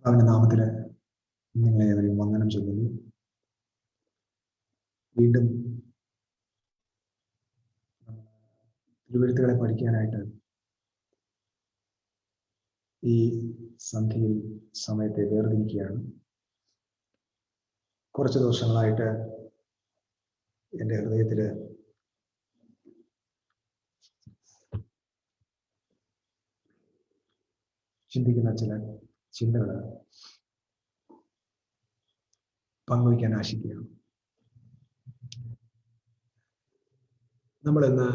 അവന്റെ നാമത്തിൽ നിങ്ങളെ ഏവരെയും വന്ദനം ചൊല്ലുന്നു. വീണ്ടും തിരുവെഴുത്തുകളെ പഠിക്കാനായിട്ട് ഈ സന്ധ്യയിൽ സമയത്തെ വേർതിരിക്കുകയാണ്. കുറച്ച് ദിവസങ്ങളായിട്ട് എൻ്റെ ഹൃദയത്തിൽ ചിന്തിക്കുന്ന ചില ചിന്തകൾ പങ്കുവയ്ക്കാൻ ആശിക്കുകയാണ്. നമ്മളിന്ന്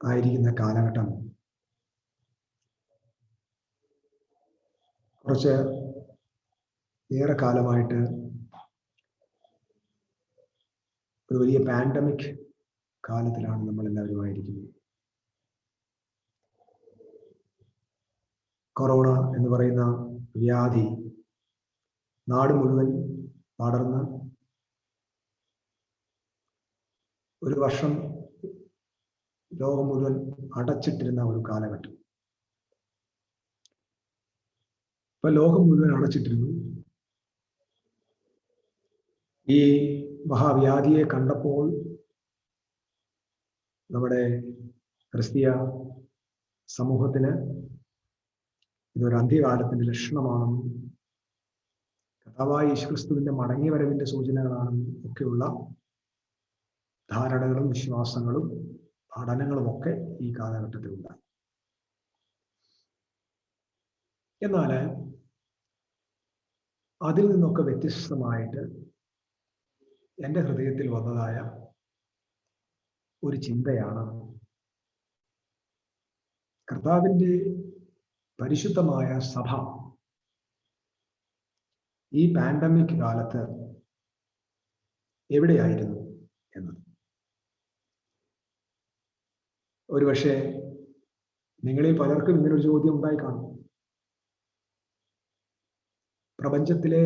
ആയിരിക്കുന്ന കാലഘട്ടം കുറച്ച് ഏറെ കാലമായിട്ട് ഒരു വലിയ പാൻഡമിക് കാലത്തിലാണ് നമ്മളെല്ലാവരും ആയിരിക്കുന്നത്. കൊറോണ എന്ന് പറയുന്ന വ്യാധി നാട് മുഴുവൻ പടർന്ന് ഒരു വർഷം ലോകം മുഴുവൻ അടച്ചിട്ടിരുന്ന ഒരു കാലഘട്ടം. ഇപ്പൊ ലോകം മുഴുവൻ അടച്ചിട്ടിരുന്നു. ഈ മഹാവ്യാധിയെ കണ്ടപ്പോൾ നമ്മുടെ ക്രിസ്തീയ സമൂഹത്തിന് ഇതൊരു അന്ത്യകാലത്തിന്റെ ലക്ഷണമാണെന്നും കർത്താവായ യേശുക്രിസ്തുവിന്റെ മടങ്ങിവരവിന്റെ സൂചനകളാണെന്നും ഒക്കെയുള്ള ധാരണകളും വിശ്വാസങ്ങളും പഠനങ്ങളും ഒക്കെ ഈ കാലഘട്ടത്തിലുണ്ടായി. എന്നാൽ അതിൽ നിന്നൊക്കെ വ്യത്യസ്തമായിട്ട് എൻ്റെ ഹൃദയത്തിൽ വന്നതായ ഒരു ചിന്തയാണ് കർത്താവിൻ്റെ പരിശുദ്ധമായ സഭ ഈ പാൻഡമിക് കാലത്ത് എവിടെയായിരുന്നു എന്നത്. ഒരുപക്ഷെ നിങ്ങളിൽ പലർക്കും ഇങ്ങനൊരു ചോദ്യം ഉണ്ടായി കാണും. പ്രപഞ്ചത്തിലെ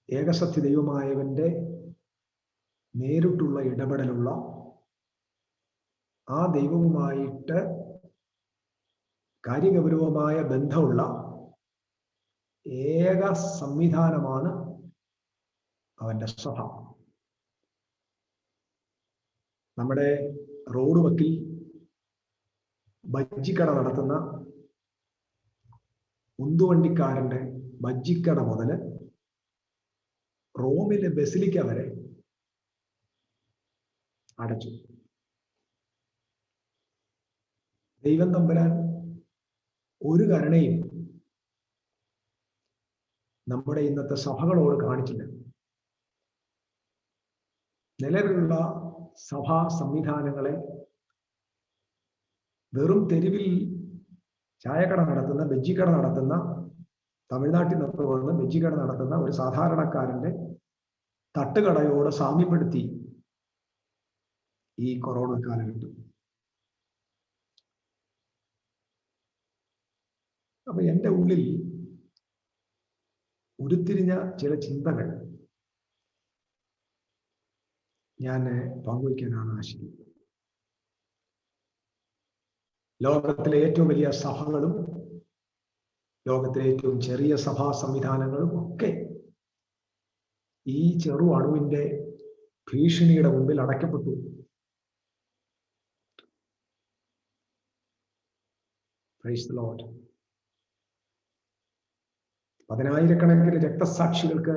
ഏകസത്യ ദൈവമായവന്റെ നേരിട്ടുള്ള ഇടപെടലുള്ള ആ ദൈവവുമായിട്ട് കാര്യഗൗരവമായ ബന്ധമുള്ള ഏക സംവിധാനമാണ് അവന്റെ സഭ. നമ്മുടെ റോഡ് വക്കിൽ ബജ്ജിക്കട നടത്തുന്ന ഉന്തുവണ്ടിക്കാരന്റെ ബജ്ജിക്കട മുതൽ റോമിലെ ബസിലിക്ക വരെ അടച്ചു. ദൈവം തമ്പുരാൻ ഒരു കരുണയും നമ്മുടെ ഇന്നത്തെ സഭകളോട് കാണിച്ചില്ല. നിലവിലുള്ള സഭാ സംവിധാനങ്ങളെ വെറും തെരുവിൽ ചായക്കട നടത്തുന്ന, ബജ്ജിക്കട നടത്തുന്ന, തമിഴ്നാട്ടിൽ നിന്നൊക്കെ വന്ന് ബജ്ജിക്കട നടത്തുന്ന ഒരു സാധാരണക്കാരന്റെ തട്ടുകടയോട് സാമ്യപ്പെടുത്തി ഈ കൊറോണ കാലഘട്ടം. അപ്പൊ എൻ്റെ ഉള്ളിൽ ഉരുത്തിരിഞ്ഞ ചില ചിന്തകൾ ഞാൻ പങ്കുവയ്ക്കാനാണ് ആശിക്കുന്നത്. ലോകത്തിലെ ഏറ്റവും വലിയ സഭകളും ലോകത്തിലെ ഏറ്റവും ചെറിയ സഭാ സംവിധാനങ്ങളും ഒക്കെ ഈ ചെറു അണുവിന്റെ ഭീഷണിയുടെ മുമ്പിൽ അടയ്ക്കപ്പെട്ടു. Praise the Lord. പതിനായിരക്കണക്കിന് രക്തസാക്ഷികൾക്ക്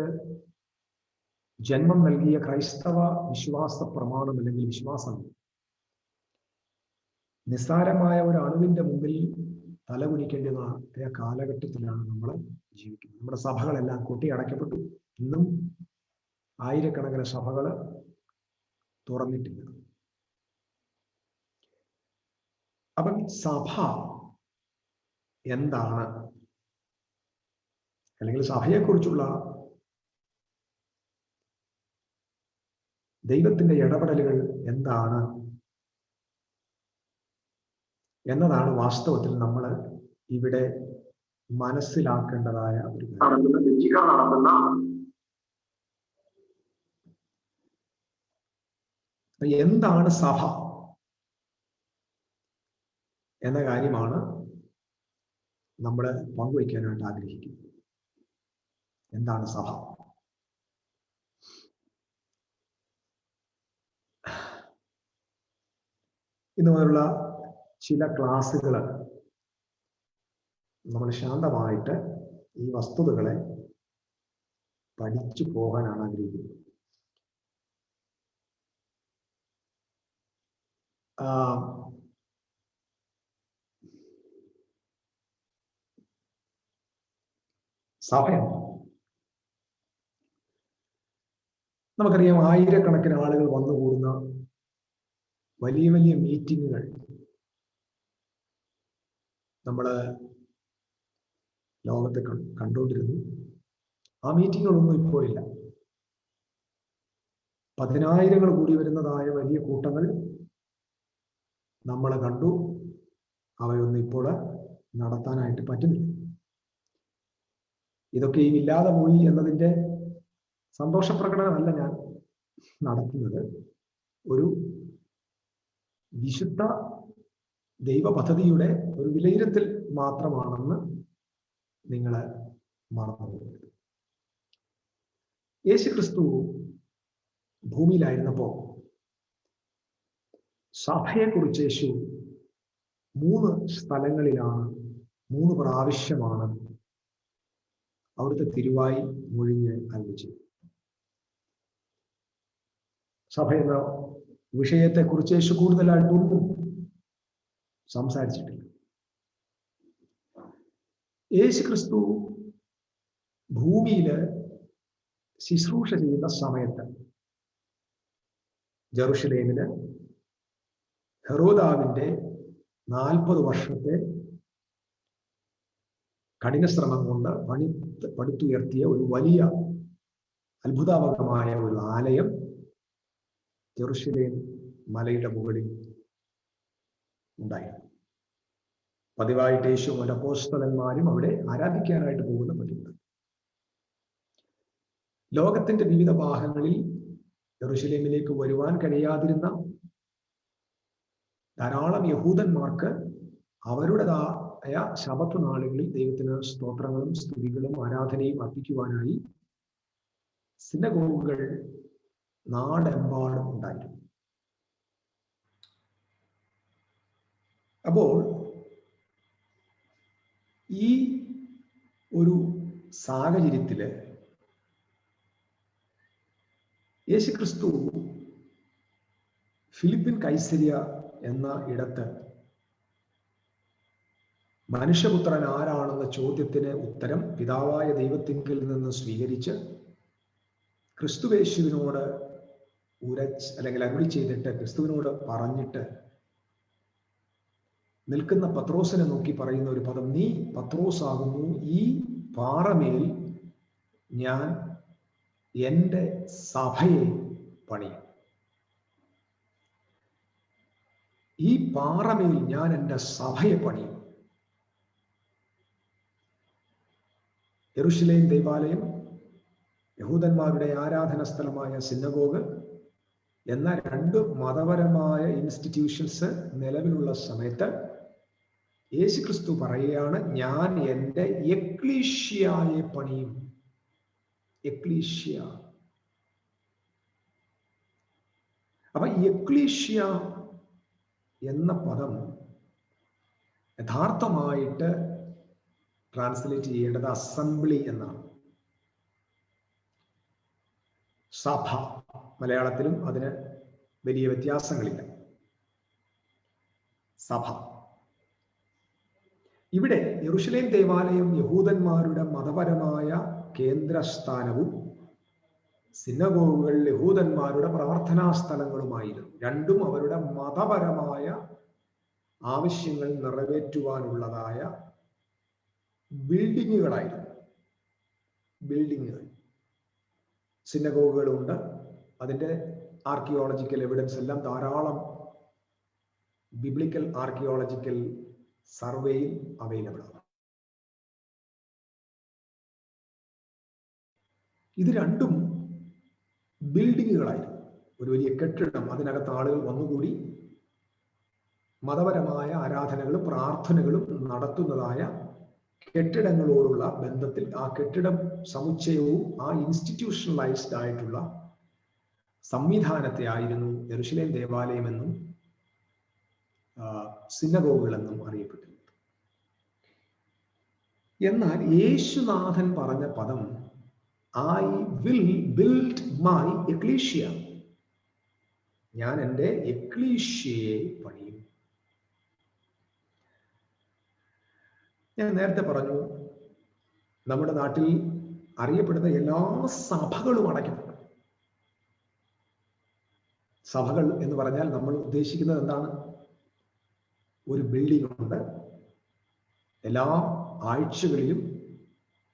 ജന്മം നൽകിയ ക്രൈസ്തവ വിശ്വാസ പ്രമാണം അല്ലെങ്കിൽ വിശ്വാസം നിസ്സാരമായ ഒരു അണുവിന്റെ മുമ്പിൽ തലകുനിക്കേണ്ടുന്ന കാലഘട്ടത്തിലാണ് നമ്മൾ ജീവിക്കുന്നത്. നമ്മുടെ സഭകളെല്ലാം കൊട്ടിയടയ്ക്കപ്പെട്ടു. ഇന്നും ആയിരക്കണക്കിന് സഭകൾ തുറന്നിട്ടില്ല. അപ്പം സഭ എന്താണ്, അല്ലെങ്കിൽ സഭയെക്കുറിച്ചുള്ള ദൈവത്തിന്റെ ഇടപെടലുകൾ എന്താണ് എന്നതാണ് വാസ്തവത്തിൽ നമ്മൾ ഇവിടെ മനസ്സിലാക്കേണ്ടതായ ഒരു കാര്യം. എന്താണ് സഭ എന്ന കാര്യമാണ് നമ്മൾ പങ്കുവയ്ക്കാനായിട്ട് ആഗ്രഹിക്കുന്നു. എന്താണ് സഭ? ഇന്ന് മുതലുള്ള ചില ക്ലാസ്സുകൾ നമ്മൾ ശാന്തമായിട്ട് ഈ വസ്തുതകളെ പഠിച്ചു പോകാനാണ് ആഗ്രഹിക്കുന്നത്. സഭ നമുക്കറിയാം, ആയിരക്കണക്കിന് ആളുകൾ വന്നുകൂടുന്ന വലിയ വലിയ മീറ്റിങ്ങുകൾ നമ്മൾ ലോകത്തെ കണ്ടുകൊണ്ടിരുന്നു. ആ മീറ്റിങ്ങുകളൊന്നും ഇപ്പോഴില്ല. 10,000 കൂടി വരുന്നതായ വലിയ കൂട്ടങ്ങൾ നമ്മൾ കണ്ടു. അവയൊന്നും ഇപ്പോൾ നടത്താനായിട്ട് പറ്റുന്നില്ല. ഇതൊക്കെയും ഇല്ലാതെ പോയി എന്നതിൻ്റെ സന്തോഷപ്രകടനമല്ല ഞാൻ നടത്തുന്നത്. ഒരു വിശുദ്ധ ദൈവ പദ്ധതിയുടെ ഒരു വിലയിരുത്തൽ മാത്രമാണെന്ന് നിങ്ങൾ മറന്നുപോകരുത്. യേശുക്രിസ്തു ഭൂമിയിലായിരുന്നപ്പോൾ സഭയെക്കുറിച്ച് യേശു 3 സ്ഥലങ്ങളിലാണ്, 3 പ്രാവശ്യമാണ് അവിടുത്തെ തിരുവായി മൊഴിഞ്ഞ് അരുളിച്ചത്. സഭ എന്ന വിഷയത്തെക്കുറിച്ച് യേശു കൂടുതലായിട്ടൊന്നും സംസാരിച്ചിട്ടില്ല. യേശുക്രിസ്തു ഭൂമിയിൽ ശുശ്രൂഷ ചെയ്യുന്ന സമയത്ത് ജെറുസലേമില് ഹെറോദാവിന്റെ 40 വർഷത്തെ കഠിനശ്രമം കൊണ്ട് പടുത്തുയർത്തിയ ഒരു വലിയ അത്ഭുതാത്മകമായ ഒരു ആലയം ജെറുസലേം മലയുടെ മുകളിൽ ഉണ്ടായിരുന്നു. പതിവായിട്ട് യേശുവും അപ്പോസ്തലന്മാരും അവിടെ ആരാധിക്കാനായിട്ട് പോകുന്ന പതിവുണ്ട്. ലോകത്തിന്റെ വിവിധ ഭാഗങ്ങളിൽ ജെറുസലേമിലേക്ക് വരുവാൻ കഴിയാതിരുന്ന ധാരാളം യഹൂദന്മാർക്ക് അവരുടേതായ ശബത്ത് നാളുകളിൽ ദൈവത്തിന് സ്തോത്രങ്ങളും സ്തുതികളും ആരാധനയും അർപ്പിക്കുവാനായി സിനഗോഗുകൾ നാടെമ്പാടും ഉണ്ടായിരുന്നു. അപ്പോൾ ഈ ഒരു സാഹചര്യത്തില് യേശുക്രിസ്തു ഫിലിപ്പിൻ കൈസരിയ എന്ന ഇടത്ത് മനുഷ്യപുത്രൻ ആരാണെന്ന ചോദ്യത്തിന് ഉത്തരം പിതാവായ ദൈവത്തിങ്കിൽ നിന്ന് സ്വീകരിച്ച് ക്രിസ്തുവേശുവിനോട് അരുളി ചെയ്തിട്ട് ക്രിസ്തുവിനോട് പറഞ്ഞിട്ട് നിൽക്കുന്ന പത്രോസിനെ നോക്കി പറയുന്ന ഒരു പദം, നീ പത്രോസാകുന്നു, ഈ പാറമേൽ ഞാൻ എൻ്റെ സഭയെ പണിയും. ഈ പാറമേൽ ഞാൻ എൻ്റെ സഭയെ പണിയും. യെരൂശലേം ദേവാലയം, യഹൂദന്മാരുടെ ആരാധന സ്ഥലമായ സിനഗോഗ് എന്ന 2 മതപരമായ ഇൻസ്റ്റിറ്റ്യൂഷൻസ് നിലവിലുള്ള സമയത്ത് യേശുക്രിസ്തു പറയുകയാണ്, ഞാൻ എൻ്റെ എക്ലീഷ്യായെ പണിയും. എക്ലീഷ്യ. അപ്പൊ എക്ലീഷ്യ എന്ന പദം യഥാർത്ഥമായിട്ട് ട്രാൻസ്ലേറ്റ് ചെയ്യേണ്ടത് അസംബ്ലി എന്നാണ്. സഭ മലയാളത്തിലും അതിന് വലിയ വ്യത്യാസങ്ങളില്ല. സഭ. ഇവിടെ യെരൂശലേം ദേവാലയം യഹൂദന്മാരുടെ മതപരമായ കേന്ദ്രസ്ഥാനവും സിനഗോഗുകൾ യഹൂദന്മാരുടെ പ്രാർത്ഥനാ സ്ഥലങ്ങളുമായിരുന്നു. രണ്ടും അവരുടെ മതപരമായ ആവശ്യങ്ങൾ നിറവേറ്റുവാനുള്ളതായ ബിൽഡിങ്ങുകളായിരുന്നു. ബിൽഡിങ്ങുകൾ. സിനഗോഗുകളുണ്ട്. അതിൻ്റെ ആർക്കിയോളജിക്കൽ എവിഡൻസ് എല്ലാം ധാരാളം ബിബ്ലിക്കൽ ആർക്കിയോളജിക്കൽ സർവേയിൽ അവൈലബിൾ ആണ്. ഇത് രണ്ടും ബിൽഡിങ്ങുകളായിരുന്നു. ഒരു വലിയ കെട്ടിടം, അതിനകത്ത് ആളുകൾ വന്നുകൂടി മതപരമായ ആരാധനകളും പ്രാർത്ഥനകളും നടത്തുന്നതായ കെട്ടിടങ്ങളോടുള്ള ബന്ധത്തിൽ ആ കെട്ടിട സമുച്ചയവും ആ ഇൻസ്റ്റിറ്റ്യൂഷണലൈസ്ഡ് ആയിട്ടുള്ള സംവിധാനത്തെ ആയിരുന്നു യെരുശലേം ദേവാലയമെന്നും സിനഗോഗുകളെന്നും അറിയപ്പെട്ടിരുന്നത്. എന്നാൽ യേശുനാഥൻ പറഞ്ഞ പദം I will build my ecclesia, ഞാൻ എൻ്റെ എക്ലീഷ്യയെ പണിയും. ഞാൻ നേരത്തെ പറഞ്ഞു, നമ്മുടെ നാട്ടിൽ അറിയപ്പെടുന്ന എല്ലാ സഭകളും അടയ്ക്കപ്പെട്ടു. സഭകൾ എന്ന് പറഞ്ഞാൽ നമ്മൾ ഉദ്ദേശിക്കുന്നത് എന്താണ്? ഒരു ബിൽഡിംഗ് ഉണ്ട്, എല്ലാ ആഴ്ചകളിലും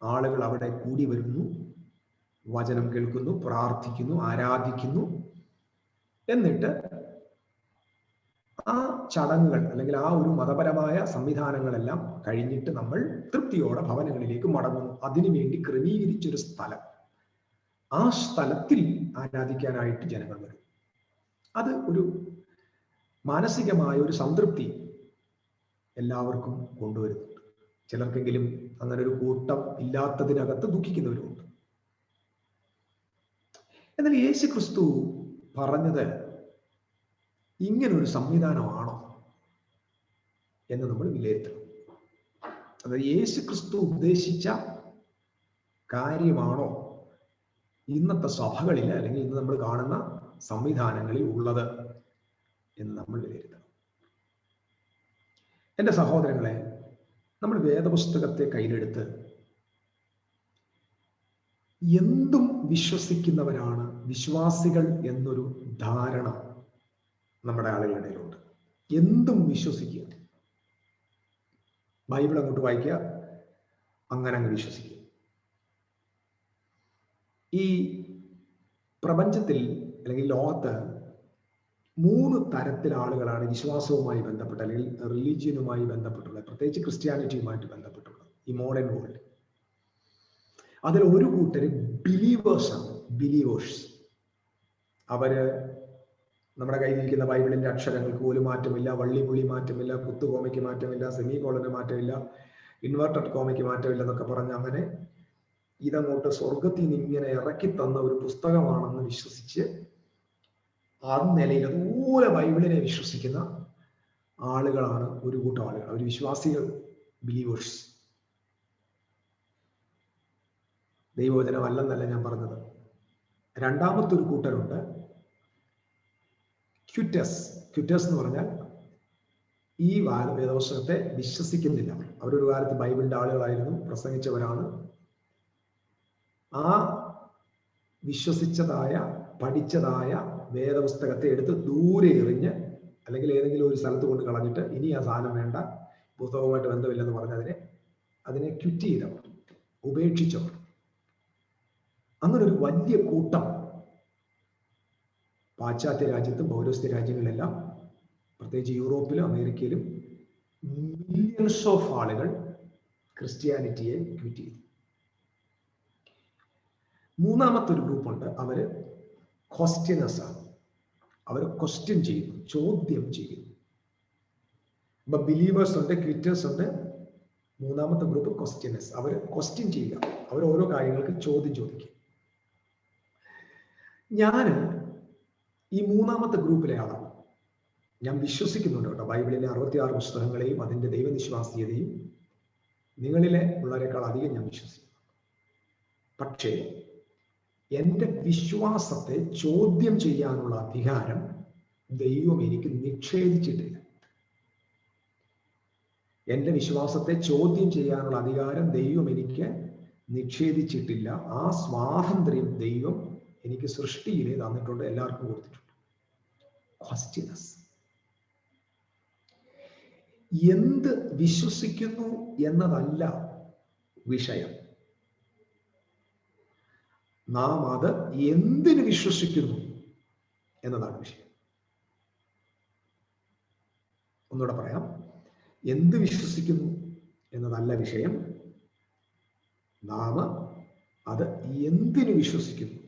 ആളുകൾ അവിടെ കൂടി വരുന്നു, വചനം കേൾക്കുന്നു, പ്രാർത്ഥിക്കുന്നു, ആരാധിക്കുന്നു. എന്നിട്ട് ആ ചടങ്ങുകൾ അല്ലെങ്കിൽ ആ ഒരു മതപരമായ സംവിധാനങ്ങളെല്ലാം കഴിഞ്ഞിട്ട് നമ്മൾ തൃപ്തിയോടെ ഭവനങ്ങളിലേക്ക് മടങ്ങുന്നു. അതിനുവേണ്ടി ക്രമീകരിച്ചൊരു സ്ഥലം, ആ സ്ഥലത്തിൽ ആരാധിക്കാനായിട്ട് ജനങ്ങൾ വരും. അത് ഒരു മാനസികമായ ഒരു സംതൃപ്തി എല്ലാവർക്കും കൊണ്ടുവരുന്നുണ്ട്. ചിലർക്കെങ്കിലും അങ്ങനെ ഒരു കൂട്ടം ഇല്ലാത്തതിനകത്ത് ദുഃഖിക്കുന്നവരുമുണ്ട്. എന്നാൽ യേശു ക്രിസ്തു പറഞ്ഞത് ഇങ്ങനൊരു സംവിധാനമാണോ എന്ന് നമ്മൾ വിലയിരുത്തണം. അത് യേശു ക്രിസ്തു ഉദ്ദേശിച്ച കാര്യമാണോ ഇന്നത്തെ സഭകളിൽ അല്ലെങ്കിൽ ഇന്ന് നമ്മൾ കാണുന്ന സംവിധാനങ്ങളിൽ ഉള്ളത് എന്ന് നമ്മൾ വിലയിരുത്തണം. എൻ്റെ സഹോദരങ്ങളെ, നമ്മൾ വേദപുസ്തകത്തെ കയ്യിലെടുത്ത് എന്തും വിശ്വസിക്കുന്നവരാണ് വിശ്വാസികൾ എന്നൊരു ധാരണ നമ്മുടെ ആളുകളുടെ ഇടയിലുണ്ട്. എന്തും വിശ്വസിക്കുക, ബൈബിൾ അങ്ങോട്ട് വായിക്കുക, അങ്ങനെ അങ്ങ് വിശ്വസിക്കുക. ഈ പ്രപഞ്ചത്തിൽ അല്ലെങ്കിൽ ലോകത്ത് 3 തരത്തിൽ ആളുകളാണ് വിശ്വാസവുമായി ബന്ധപ്പെട്ട് അല്ലെങ്കിൽ റിലീജിയനുമായി ബന്ധപ്പെട്ടുള്ളത്, പ്രത്യേകിച്ച് ക്രിസ്ത്യാനിറ്റിയുമായിട്ട് ബന്ധപ്പെട്ടുള്ളത് ഈ മോഡേൺ വേൾഡ്. അതിൽ ഒരു കൂട്ടര് ബിലീവേഴ്സാണ്, ബിലീവേഴ്സ്. അവര് നമ്മുടെ കയ്യിലിരിക്കുന്ന ബൈബിളിന്റെ അക്ഷരങ്ങൾക്ക് പോലും മാറ്റമില്ല, വള്ളി പുള്ളി മാറ്റമില്ല, കുത്തുകോമയ്ക്ക് മാറ്റമില്ല, സെമി കോളന് മാറ്റമില്ല, ഇൻവെർട്ടഡ് കോമയ്ക്ക് മാറ്റമില്ല എന്നൊക്കെ പറഞ്ഞ് അങ്ങനെ ഇതങ്ങോട്ട് സ്വർഗത്തിൽ നിന്ന് ഇങ്ങനെ ഇറക്കി തന്ന ഒരു പുസ്തകമാണെന്ന് വിശ്വസിച്ച് ആ നിലയിൽ അതുപോലെ ബൈബിളിനെ വിശ്വസിക്കുന്ന ആളുകളാണ് ഒരു കൂട്ടം ആളുകൾ. അവർ വിശ്വാസികൾ, ബിലീവേഴ്സ്. ദൈവവചനമല്ലെന്നല്ല ഞാൻ പറഞ്ഞത്. രണ്ടാമത്തെ ഒരു കൂട്ടരുണ്ട്, ക്വിറ്റേഴ്സ്. ക്വിറ്റേഴ്സ് എന്ന് പറഞ്ഞാൽ ഈ വേദപുസ്തകത്തെ വിശ്വസിക്കുന്നില്ല. അവരൊരു കാലത്ത് ബൈബിളിന്റെ ആളുകളായിരുന്നു, പ്രസംഗിച്ചവരാണ്. ആ വിശ്വസിച്ചതായ പഠിച്ചതായ വേദപുസ്തകത്തെ എടുത്ത് ദൂരെ എറിഞ്ഞ് അല്ലെങ്കിൽ ഏതെങ്കിലും ഒരു സ്ഥലത്ത് കൊണ്ട് കളഞ്ഞിട്ട് ഇനി ആ സാധനം വേണ്ട, പുസ്തകവുമായിട്ട് ബന്ധമില്ലെന്ന് പറഞ്ഞ് അതിനെ ക്വിറ്റ് ചെയ്തവർ, ഉപേക്ഷിച്ചവർ. അങ്ങനെ ഒരു വലിയ കൂട്ടം പാശ്ചാത്യ രാജ്യത്തും പൗരസ്ത്യ രാജ്യങ്ങളിലെല്ലാം, പ്രത്യേകിച്ച് യൂറോപ്പിലും അമേരിക്കയിലും മില്യൺസ് ഓഫ് ആളുകൾ ക്രിസ്ത്യാനിറ്റിയെ ക്വിറ്റ് ചെയ്തു. മൂന്നാമത്തെ ഒരു ഗ്രൂപ്പുണ്ട്, അവര് ക്വസ്റ്റ്യനേഴ്സ് ആണ്. അവർ ക്വസ്റ്റ്യൻ ചെയ്യുന്നു, ചോദ്യം ചെയ്യുന്നു. അപ്പൊ ബിലീവേഴ്സ് ഉണ്ട്, ക്വിറ്റേഴ്സ് ഉണ്ട്. മൂന്നാമത്തെ ഗ്രൂപ്പ് ക്വസ്റ്റ്യനേഴ്സ്. അവർ ക്വസ്റ്റ്യൻ ചെയ്യുക, അവർ ഓരോ കാര്യങ്ങൾക്ക് ചോദ്യം ചോദിക്കുക. ഞാൻ ഈ മൂന്നാമത്തെ ഗ്രൂപ്പിലെ ആളാണ്. ഞാൻ വിശ്വസിക്കുന്നുണ്ട് കേട്ടോ, ബൈബിളിലെ 66 പുസ്തകങ്ങളെയും അതിന്റെ ദൈവവിശ്വാസ്യതയും നിങ്ങളിലെ ഉള്ളവരെക്കാൾ അധികം ഞാൻ വിശ്വസിക്കുന്നു. പക്ഷേ എൻ്റെ വിശ്വാസത്തെ ചോദ്യം ചെയ്യാനുള്ള അധികാരം ദൈവം എനിക്ക് നിഷേധിച്ചിട്ടില്ല. എൻ്റെ വിശ്വാസത്തെ ചോദ്യം ചെയ്യാനുള്ള അധികാരം ദൈവം എനിക്ക് നിഷേധിച്ചിട്ടില്ല. ആ സ്വാതന്ത്ര്യം ദൈവം എനിക്ക് സൃഷ്ടിയിലെ തന്നിട്ടുണ്ട്, എല്ലാവർക്കും കൊടുത്തിട്ടുണ്ട്. ക്വസ്റ്റ്യനസ്. എന്ത് വിശ്വസിക്കുന്നു എന്നതല്ല വിഷയം, നാം അത് എന്തിന് വിശ്വസിക്കുന്നു എന്നതാണ് വിഷയം. ഒന്നുകൂടെ പറയാം, എന്ത് വിശ്വസിക്കുന്നു എന്നതല്ല വിഷയം, നാം അത് എന്തിന് വിശ്വസിക്കുന്നു.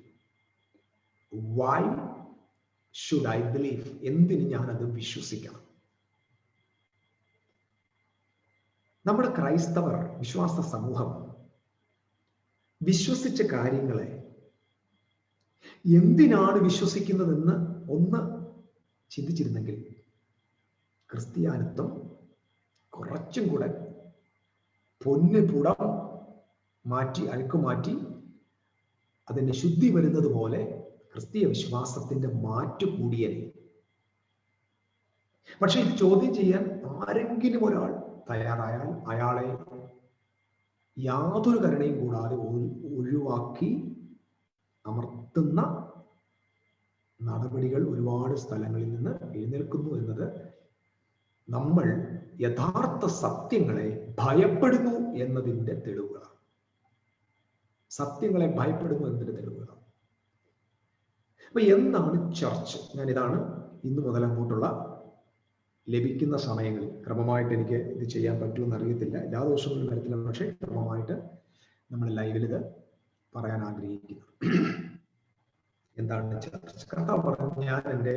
Why should I believe? എന്തിന് ഞാനത് വിശ്വസിക്കണം? നമ്മുടെ ക്രൈസ്തവർ, വിശ്വാസ സമൂഹം വിശ്വസിച്ച കാര്യങ്ങളെ എന്തിനാണ് വിശ്വസിക്കുന്നതെന്ന് ഒന്ന് ചിന്തിച്ചിരുന്നെങ്കിൽ ക്രിസ്ത്യാനിത്വം കുറച്ചും കൂടെ പൊന്ന് പുടം മാറ്റി, അഴുക്ക് മാറ്റി അതിന്റെ ശുദ്ധി വരുന്നത് പോലെ ക്രിസ്തീയ വിശ്വാസത്തിന്റെ മാറ്റു കൂടിയനെ. പക്ഷെ ഇത് ചോദ്യം ചെയ്യാൻ ആരെങ്കിലും ഒരാൾ തയ്യാറായാൽ അയാളെ യാതൊരു കരുണയും കൂടാതെ ഒഴിവാക്കി അമർത്തുന്ന നടപടികൾ ഒരുപാട് സ്ഥലങ്ങളിൽ നിന്ന് എഴുന്നേൽക്കുന്നു എന്നത് നമ്മൾ യഥാർത്ഥ സത്യങ്ങളെ ഭയപ്പെടുന്നു എന്നതിൻ്റെ തെളിവുകളാണ്. സത്യങ്ങളെ ഭയപ്പെടുന്നു എന്നതിന്റെ തെളിവുകളാണ്. അപ്പൊ എന്താണ് ചർച്ച്? ഞാൻ ഇതാണ് ഇന്ന് മുതൽ അങ്ങോട്ടുള്ള ലഭിക്കുന്ന സമയങ്ങളിൽ ക്രമമായിട്ട്, എനിക്ക് ഇത് ചെയ്യാൻ പറ്റുമെന്ന് അറിയത്തില്ല, എല്ലാ ദിവസങ്ങളും വരത്തില്ല, പക്ഷേ ക്രമമായിട്ട് നമ്മൾ ലൈവിൽ ഇത് പറയാൻ ആഗ്രഹിക്കുന്നു. എന്താണ് ചർച്ച്? കർത്താവ് പറഞ്ഞു, ഞാൻ എൻ്റെ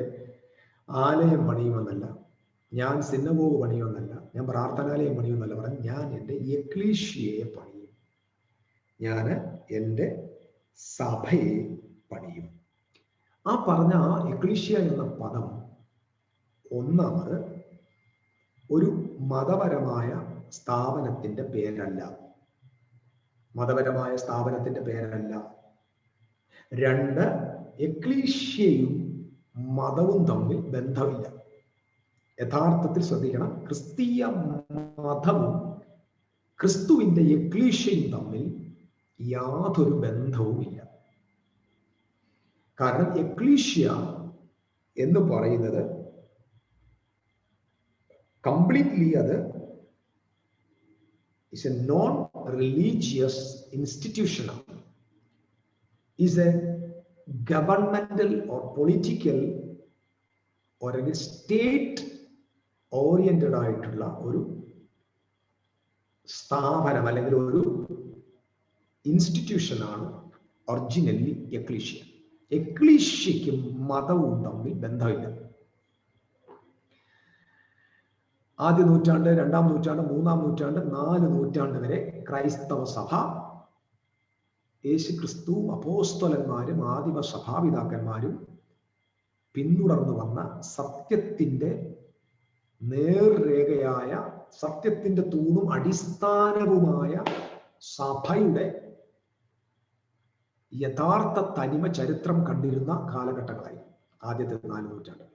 ആലയം പണിയുമെന്നല്ല, ഞാൻ സിനഗോഗ് പണിയുമെന്നല്ല, ഞാൻ പ്രാർത്ഥനാലയം പണിയുമെന്നല്ല പറഞ്ഞു, ഞാൻ എൻ്റെ എക്ലീഷ്യയെ പണിയും, ഞാൻ എൻ്റെ സഭയെ പണിയും. ആ പറഞ്ഞ ആ എക്ലീഷ്യ എന്ന പദം ഒന്നാമത് ഒരു മതപരമായ സ്ഥാപനത്തിന്റെ പേരല്ല. മതപരമായ സ്ഥാപനത്തിന്റെ പേരല്ല. രണ്ട്, എക്ലീഷ്യയും മതവും തമ്മിൽ ബന്ധമില്ല. യഥാർത്ഥത്തിൽ ശ്രദ്ധിക്കണം, ക്രിസ്തീയ മതവും ക്രിസ്തുവിന്റെ എക്ലീഷ്യയും തമ്മിൽ യാതൊരു ബന്ധവുമില്ല. കാരണം എക്ലീഷ്യ എന്ന് പറയുന്നത് കംപ്ലീറ്റ്ലി അത് is a non-religious institution, is a governmental or political or a state oriented ആയിട്ടുള്ള ഒരു സ്ഥാപനം അല്ലെങ്കിൽ ഒരു ഇൻസ്റ്റിറ്റ്യൂഷൻ ആണ് ഒറിജിനലി എക്ലീഷ്യ. എക്ലീഷ്യയ്ക്കും മതവും തമ്മിൽ ബന്ധമില്ല. ആദ്യ നൂറ്റാണ്ട്, രണ്ടാം നൂറ്റാണ്ട്, മൂന്നാം നൂറ്റാണ്ട്, 4 നൂറ്റാണ്ട് വരെ ക്രൈസ്തവ സഭ യേശുക്രിസ്തു അപ്പോസ്തലന്മാരും ആദിമ സഭാപിതാക്കന്മാരും പിന്തുടർന്നു വന്ന സത്യത്തിന്റെ നേർരേഖയായ, സത്യത്തിന്റെ തൂണും അടിസ്ഥാനവുമായ സഭയുടെ യഥാർത്ഥ തനിമ ചരിത്രം കണ്ടിരുന്ന കാലഘട്ടങ്ങളായി ആദ്യത്തെ 4 നൂറ്റാണ്ട്.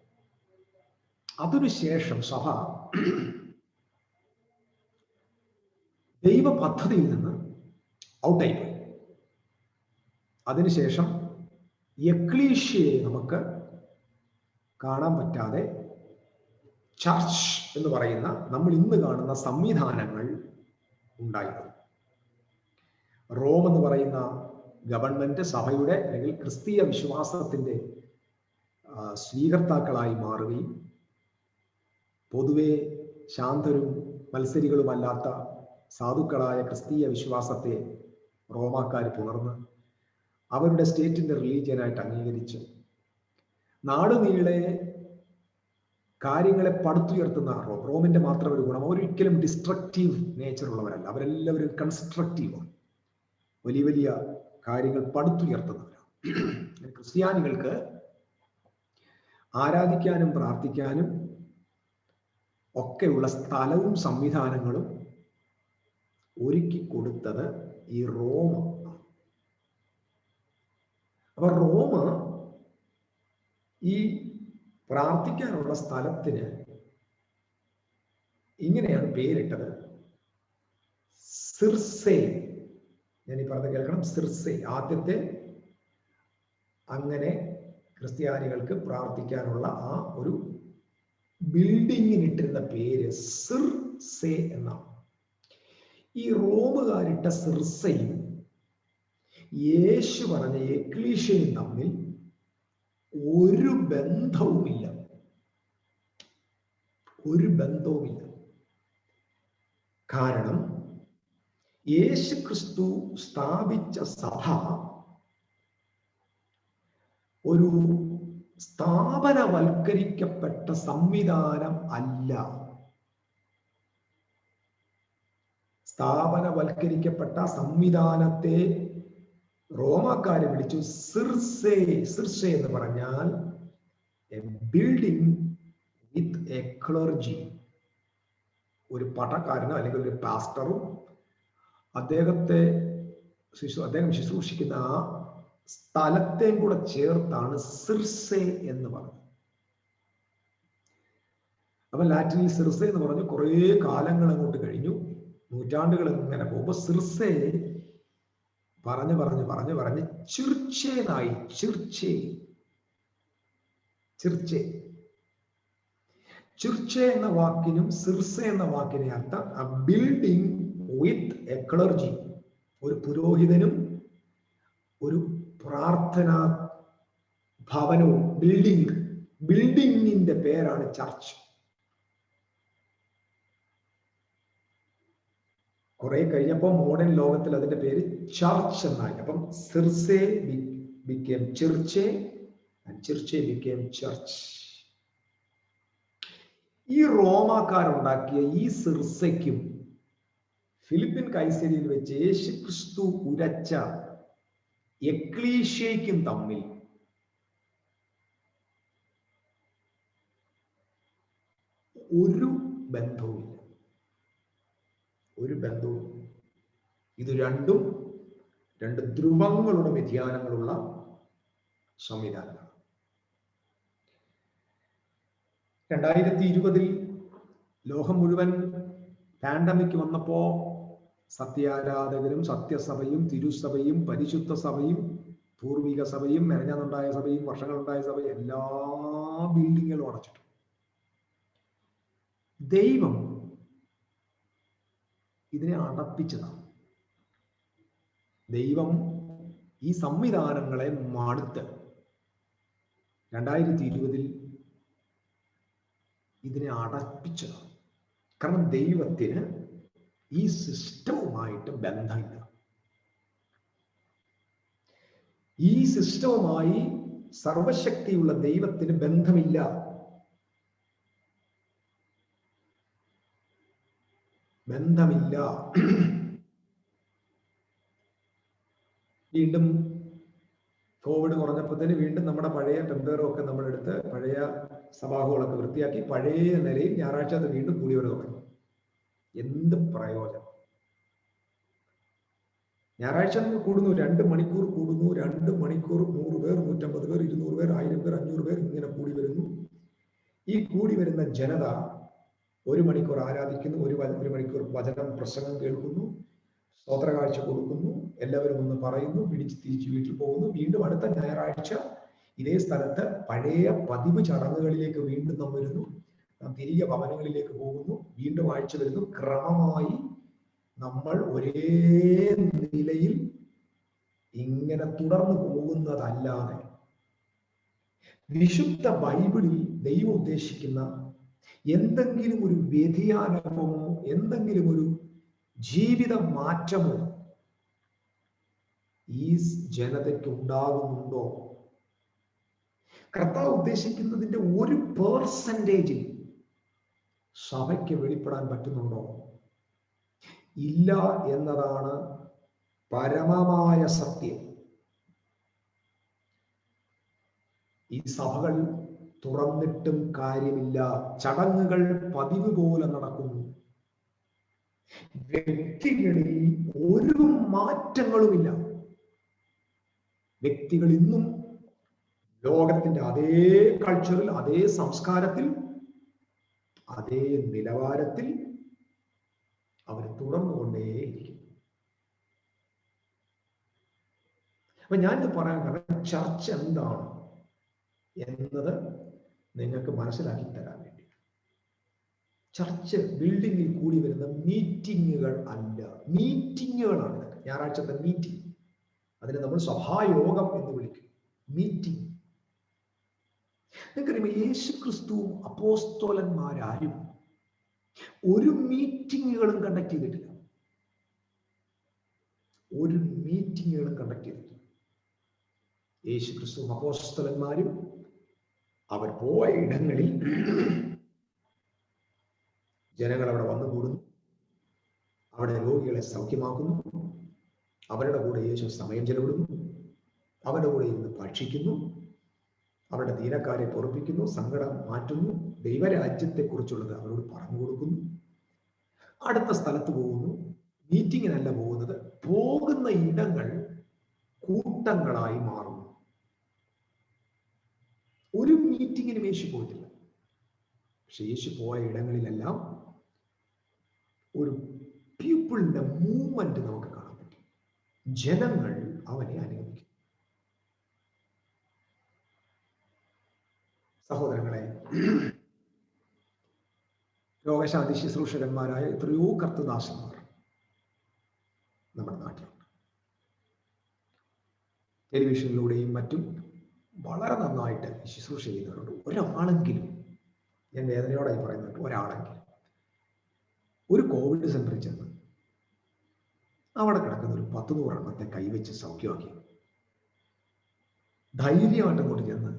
അതിനുശേഷം സഭ ദൈവ പദ്ധതിയിൽ നിന്ന് ഔട്ടായിപ്പോയി. അതിനുശേഷം എക്ലീഷ്യയെ നമുക്ക് കാണാൻ പറ്റാതെ ചർച്ച് എന്ന് പറയുന്ന നമ്മൾ ഇന്ന് കാണുന്ന സംവിധാനങ്ങൾ ഉണ്ടായിരുന്നു. റോം എന്ന് പറയുന്ന ഗവൺമെന്റ് സഭയുടെ അല്ലെങ്കിൽ ക്രിസ്തീയ വിശ്വാസത്തിന്റെ സ്വീകർത്താക്കളായി മാറുകയും പൊതുവെ ശാന്തരും മത്സരികളുമല്ലാത്ത സാധുക്കളായ ക്രിസ്തീയ വിശ്വാസത്തെ റോമാക്കാർ പുണർന്ന് അവരുടെ സ്റ്റേറ്റിന്റെ റിലീജിയനായിട്ട് അംഗീകരിച്ച് നാടുനീളെ കാര്യങ്ങളെ പടുത്തുയർത്തുന്ന റോമിന്റെ മാത്രം ഒരു ഗുണം, അവരൊരിക്കലും ഡിസ്ട്രക്റ്റീവ് നേച്ചർ ഉള്ളവരല്ല, അവരെല്ലാവരും കൺസ്ട്രക്റ്റീവാണ്, വലിയ വലിയ കാര്യങ്ങൾ പടുത്തുയർത്തുന്നവരാണ്. ക്രിസ്ത്യാനികൾക്ക് ആരാധിക്കാനും പ്രാർത്ഥിക്കാനും ഒക്കെയുള്ള സ്ഥലവും സംവിധാനങ്ങളും ഒരുക്കി കൊടുത്തത് ഈ റോമ. അപ്പൊ റോമ ഈ പ്രാർത്ഥിക്കാനുള്ള സ്ഥലത്തിന് ഇങ്ങനെയാണ് പേരിട്ടത്, സിർസേ. ഞാൻ ഈ പറഞ്ഞ കേൾക്കണം, സിർസേ. ആദ്യത്തെ അങ്ങനെ ക്രിസ്ത്യാനികൾക്ക് പ്രാർത്ഥിക്കാനുള്ള ആ ഒരു ബിൽഡിങ്ങിനിട്ടിരുന്ന പേര് സിർസേ എന്നാണ്. ഈ റോമുകാരിട്ട സിർസയും യേശു പറഞ്ഞ എക്ലീഷ്യയും തമ്മിൽ ഒരു ബന്ധവുമില്ല. ഒരു ബന്ധവുമില്ല. കാരണം യേശു ക്രിസ്തു സ്ഥാപിച്ച സഭ ഒരു സ്ഥാപനവൽക്കരിക്കപ്പെട്ട സംവിധാനം അല്ല. സ്ഥാപനവൽക്കരിക്കപ്പെട്ട സംവിധാനത്തെ റോമാക്കാരെ വിളിച്ചു സിർസെ. സിർസെ എന്ന് പറഞ്ഞാൽ A building with a clergy. ഒരു പടക്കാരനോ അല്ലെങ്കിൽ ഒരു പാസ്റ്ററും അദ്ദേഹം ശുശ്രൂഷിക്കുന്ന ആ സ്ഥലത്തെയും കൂടെ ചേർത്താണ് സിർസെ എന്ന് പറഞ്ഞത്. അപ്പൊ ലാറ്റിനിൽ സിർസെ എന്ന് പറഞ്ഞു. കുറേ കാലങ്ങൾ അങ്ങോട്ട് കഴിഞ്ഞു, നൂറ്റാണ്ടുകൾ ഇങ്ങനെ പോകുമ്പോൾ സിർസെ പറഞ്ഞ് പറഞ്ഞ് പറഞ്ഞ് പറഞ്ഞ് ചിർച്ചേനായി. ചിർച്ചെ എന്ന വാക്കിനും സിർസെ എന്ന വാക്കിനെ അർത്ഥം a building with a clergy. ഒരു പുരോഹിതനും ഒരു പ്രാർത്ഥനാ ഭവനവും. ബിൽഡിങ്ങിന്റെ പേരാണ് ചർച്ച്. കുറെ കഴിഞ്ഞപ്പോൾ മോഡേൺ ലോകത്തിൽ അതിന്റെ പേര് ചർച്ച് എന്നായി. അപ്പം സിർസെ became ചിർച്ചെ and ചിർച്ചെ became ചർച്ച്. ഈ റോമാക്കാരുണ്ടാക്കിയ ഈ സിർസയ്ക്കും ഫിലിപ്പിൻ കൈസരിയിൽ വെച്ച് യേശുക്രിസ്തു ഉരച്ച എക്ലീഷ്യയ്ക്കും തമ്മിൽ ഒരു ബന്ധവുമില്ല. ഇത് രണ്ടും രണ്ട് ധ്രുവങ്ങളുടെ വ്യതിയാനങ്ങളുള്ള സംവിധാനമാണ്. 2020 ലോകം മുഴുവൻ പാൻഡമിക് വന്നപ്പോ സത്യാരാധകരും സത്യസഭയും തിരുസഭയും പരിശുദ്ധ സഭയും പൂർവിക സഭയും മെനഞ്ഞാന്നുണ്ടായ സഭയും വർഷങ്ങളുണ്ടായ സഭയും എല്ലാ ബിൽഡിങ്ങുകളും അടച്ചിട്ടു. ദൈവം ഇതിനെ അടപ്പിച്ചതാണ്. ദൈവം ഈ സംവിധാനങ്ങളെ മടുത്ത് 2020 ഇതിനെ അടപ്പിച്ചതാണ്. കാരണം ദൈവത്തിന് ഈ സിസ്റ്റവുമായിട്ട് ബന്ധമില്ല. ഈ സിസ്റ്റവുമായി സർവശക്തിയുള്ള ദൈവത്തിന് ബന്ധമില്ല. വീണ്ടും കോവിഡ് കുറഞ്ഞപ്പോഴത്തേന് വീണ്ടും നമ്മുടെ പഴയ ടെമ്പറോ ഒക്കെ നമ്മളെടുത്ത് പഴയ സഭാഹോളൊക്കെ വൃത്തിയാക്കി പഴയ നിലയിൽ ഞായറാഴ്ച അത് വീണ്ടും കൂടി വരെ തുടങ്ങി. എന്ത് പ്രയോജനം? ഞായറാഴ്ച കൂടുന്നു, 2 മണിക്കൂർ കൂടുന്നു, 2 മണിക്കൂർ 100 പേർ, 150 പേർ, 200 പേർ, 1000 പേർ, 500 പേർ ഇങ്ങനെ കൂടി വരുന്നു. ഈ കൂടി വരുന്ന ജനത 1 മണിക്കൂർ ആരാധിക്കുന്നു, 1 മണിക്കൂർ വചനം പ്രസംഗം കേൾക്കുന്നു, സ്തോത്ര കാഴ്ച കൊടുക്കുന്നു, എല്ലാവരും ഒന്ന് പറയുന്നു, തിരിച്ച് വീട്ടിൽ പോകുന്നു. വീണ്ടും അടുത്ത ഞായറാഴ്ച ഇതേ സ്ഥലത്ത് പഴയ പതിവ് ചടങ്ങുകളിലേക്ക് വീണ്ടും നാം വരുന്നു. നാം തിരികെ ഭവനങ്ങളിലേക്ക് പോകുന്നു, വീണ്ടും ആഴ്ച വരുന്നു. ക്രമമായി നമ്മൾ ഒരേ നിലയിൽ ഇങ്ങനെ തുടർന്നു പോകുന്നതല്ലാതെ വിശുദ്ധ ബൈബിളിൽ ദൈവം ഉദ്ദേശിക്കുന്ന എന്തെങ്കിലും ഒരു വ്യതിയാനമോ എന്തെങ്കിലും ഒരു ജീവിത മാറ്റമോ ഈ ജനതയ്ക്ക് ഉണ്ടാകുന്നുണ്ടോ? കർത്താവ് ഉദ്ദേശിക്കുന്നതിന്റെ 1% സഭയ്ക്ക് വെളിപ്പെടാൻ പറ്റുന്നുണ്ടോ? ഇല്ല എന്നതാണ് പരമമായ സത്യം. ഈ സഭകൾ തുറന്നിട്ടും കാര്യമില്ല. ചടങ്ങുകൾ പതിവ് പോലെ നടക്കുന്നു. വ്യക്തികളിൽ ഒരു മാറ്റങ്ങളുമില്ല. വ്യക്തികൾ ഇന്നും ലോകത്തിന്റെ അതേ കൾച്ചറിൽ, അതേ സംസ്കാരത്തിൽ, അതേ നിലവാരത്തിൽ അവർ തുടർന്നുകൊണ്ടേയിരിക്കും. അപ്പൊ ഞാനിത് പറയാൻ കാരണം ചർച്ച എന്താണ് എന്നത് നിങ്ങൾക്ക് മനസ്സിലാക്കി തരാൻ വേണ്ടി. ചർച്ച് ബിൽഡിങ്ങിൽ കൂടി വരുന്ന മീറ്റിങ്ങുകൾ അല്ല, മീറ്റിങ്ങുകളാണ് ഇതൊക്കെ. ഞായറാഴ്ചത്തെ മീറ്റിംഗ്, അതിനെ നമ്മൾ സഭായോഗം എന്ന് വിളിക്കും. മീറ്റിംഗ്. നിങ്ങൾക്കറിയാം, യേശുക്രിസ്തുവും അപ്പോസ്തലന്മാരാരും ഒരു മീറ്റിങ്ങുകളും കണ്ടക്ട് ചെയ്തിട്ടില്ല. ഒരു മീറ്റിങ്ങുകളും കണ്ടക്ട് ചെയ്തിട്ടില്ല. യേശുക്രിസ്തുവും അപ്പോസ്തലന്മാരും അവർ പോയ ഇടങ്ങളിൽ ജനങ്ങൾ അവിടെ വന്നു കൂടുന്നു, അവിടെ രോഗികളെ സൗഖ്യമാക്കുന്നു. അവരുടെ കൂടെ യേശു സമയം ചെലവിടുന്നു. അവരുടെ കൂടെ ഇരുന്ന് ഭക്ഷിക്കുന്നു. അവരുടെ ദീനക്കാരെ പൊറുപ്പിക്കുന്നു, സങ്കടം മാറ്റുന്നു, ദൈവരാജ്യത്തെക്കുറിച്ചുള്ളത് അവരോട് പറഞ്ഞു കൊടുക്കുന്നു. അടുത്ത സ്ഥലത്ത് പോകുന്നു. മീറ്റിങ്ങിനല്ല പോകുന്നത്, പോകുന്ന ഇടങ്ങൾ കൂട്ടങ്ങളായി മാറുന്നു. ഒരു മീറ്റിങ്ങിനും യേശു പോയിട്ടില്ല. പക്ഷെ യേശു പോയ ഇടങ്ങളിലെല്ലാം ഒരു പീപ്പിളിന്റെ മൂവ്മെന്റ് നമുക്ക് കാണാൻ പറ്റും. ജനങ്ങൾ അവനെ അനുഗമിക്കും. സഹോദരങ്ങളെ, രോഗശാന്തി ശുശ്രൂഷകന്മാരായ എത്രയോ കർത്തദാസന്മാർ നമ്മുടെ നാട്ടിലുണ്ട്. ടെലിവിഷനിലൂടെയും മറ്റും വളരെ നന്നായിട്ട് ശുശ്രൂഷ ചെയ്യുന്നവരുണ്ട്. ഒരാളെങ്കിലും, ഞാൻ വേദനയോടായി പറയുന്നുണ്ട്, ഒരാളെങ്കിലും ഒരു കോവിഡ് സെന്ററിൽ ചെന്ന് അവിടെ കിടക്കുന്ന ഒരു 10-100 എണ്ണത്തെ കൈവച്ച് സൗഖ്യമാക്കി ധൈര്യമായിട്ട് അങ്ങോട്ട് ചെന്ന്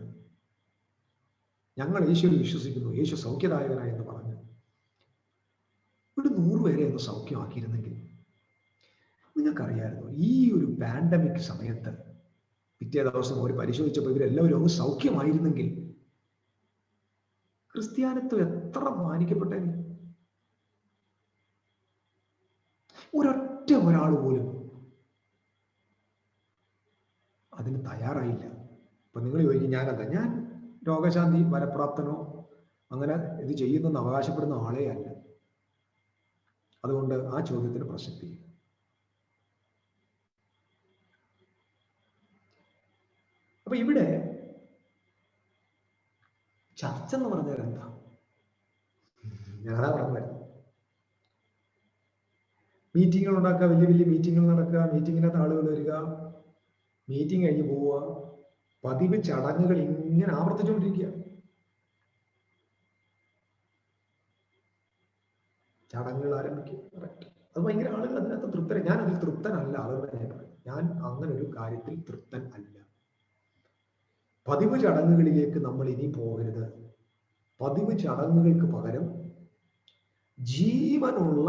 ഞങ്ങൾ യേശുവിൽ വിശ്വസിക്കുന്നു, യേശു സൗഖ്യദായകനായി എന്ന് പറഞ്ഞ് ഒരു 100 പേരെ ഒന്ന് സൗഖ്യമാക്കിയിരുന്നെങ്കിൽ, നിങ്ങൾക്കറിയാമായിരുന്നു ഈ ഒരു പാൻഡമിക് സമയത്ത് പിറ്റേ ദിവസം അവർ പരിശോധിച്ചപ്പോൾ ഇവരെല്ലാവരും ഒന്ന് സൗഖ്യമായിരുന്നെങ്കിൽ ക്രിസ്ത്യാനിത്വം എത്ര മാനിക്കപ്പെട്ടേനെ. ഒരാൾ പോലും അതിന് തയ്യാറായില്ല. അപ്പൊ നിങ്ങൾ ചോദിക്കും, ഞാൻ രോഗശാന്തി വരപ്രാപ്തനോ അങ്ങനെ ഇത് ചെയ്യുന്നെന്ന് അവകാശപ്പെടുന്ന ആളേ അല്ല. അതുകൊണ്ട് ആ ചോദ്യത്തിന് പ്രസക്തി. അപ്പൊ ഇവിടെ ചർച്ച എന്ന് പറഞ്ഞാൽ എന്താ? ഞാനാ പറഞ്ഞത്, മീറ്റിങ്ങുകൾ ഉണ്ടാക്കുക, വലിയ വലിയ മീറ്റിങ്ങുകൾ നടക്കുക, മീറ്റിങ്ങിനകത്ത് ആളുകൾ വരിക, മീറ്റിംഗ് കഴിഞ്ഞ് പോവുക, പതിവ് ചടങ്ങുകൾ ഇങ്ങനെ ആവർത്തിച്ചുകൊണ്ടിരിക്കുക. ചടങ്ങുകൾ ആരംഭിക്കും, അത് ഭയങ്കര ആളുകൾ അതിനകത്ത് തൃപ്തര. ഞാൻ അതിൽ തൃപ്തനല്ല, അതുകൊണ്ട് ഞാൻ പറയും, ഞാൻ അങ്ങനെ ഒരു കാര്യത്തിൽ തൃപ്തൻ അല്ല. പതിവ് ചടങ്ങുകളിലേക്ക് നമ്മൾ ഇനി പോകരുത്. പതിവ് ചടങ്ങുകൾക്ക് പകരം ജീവനുള്ള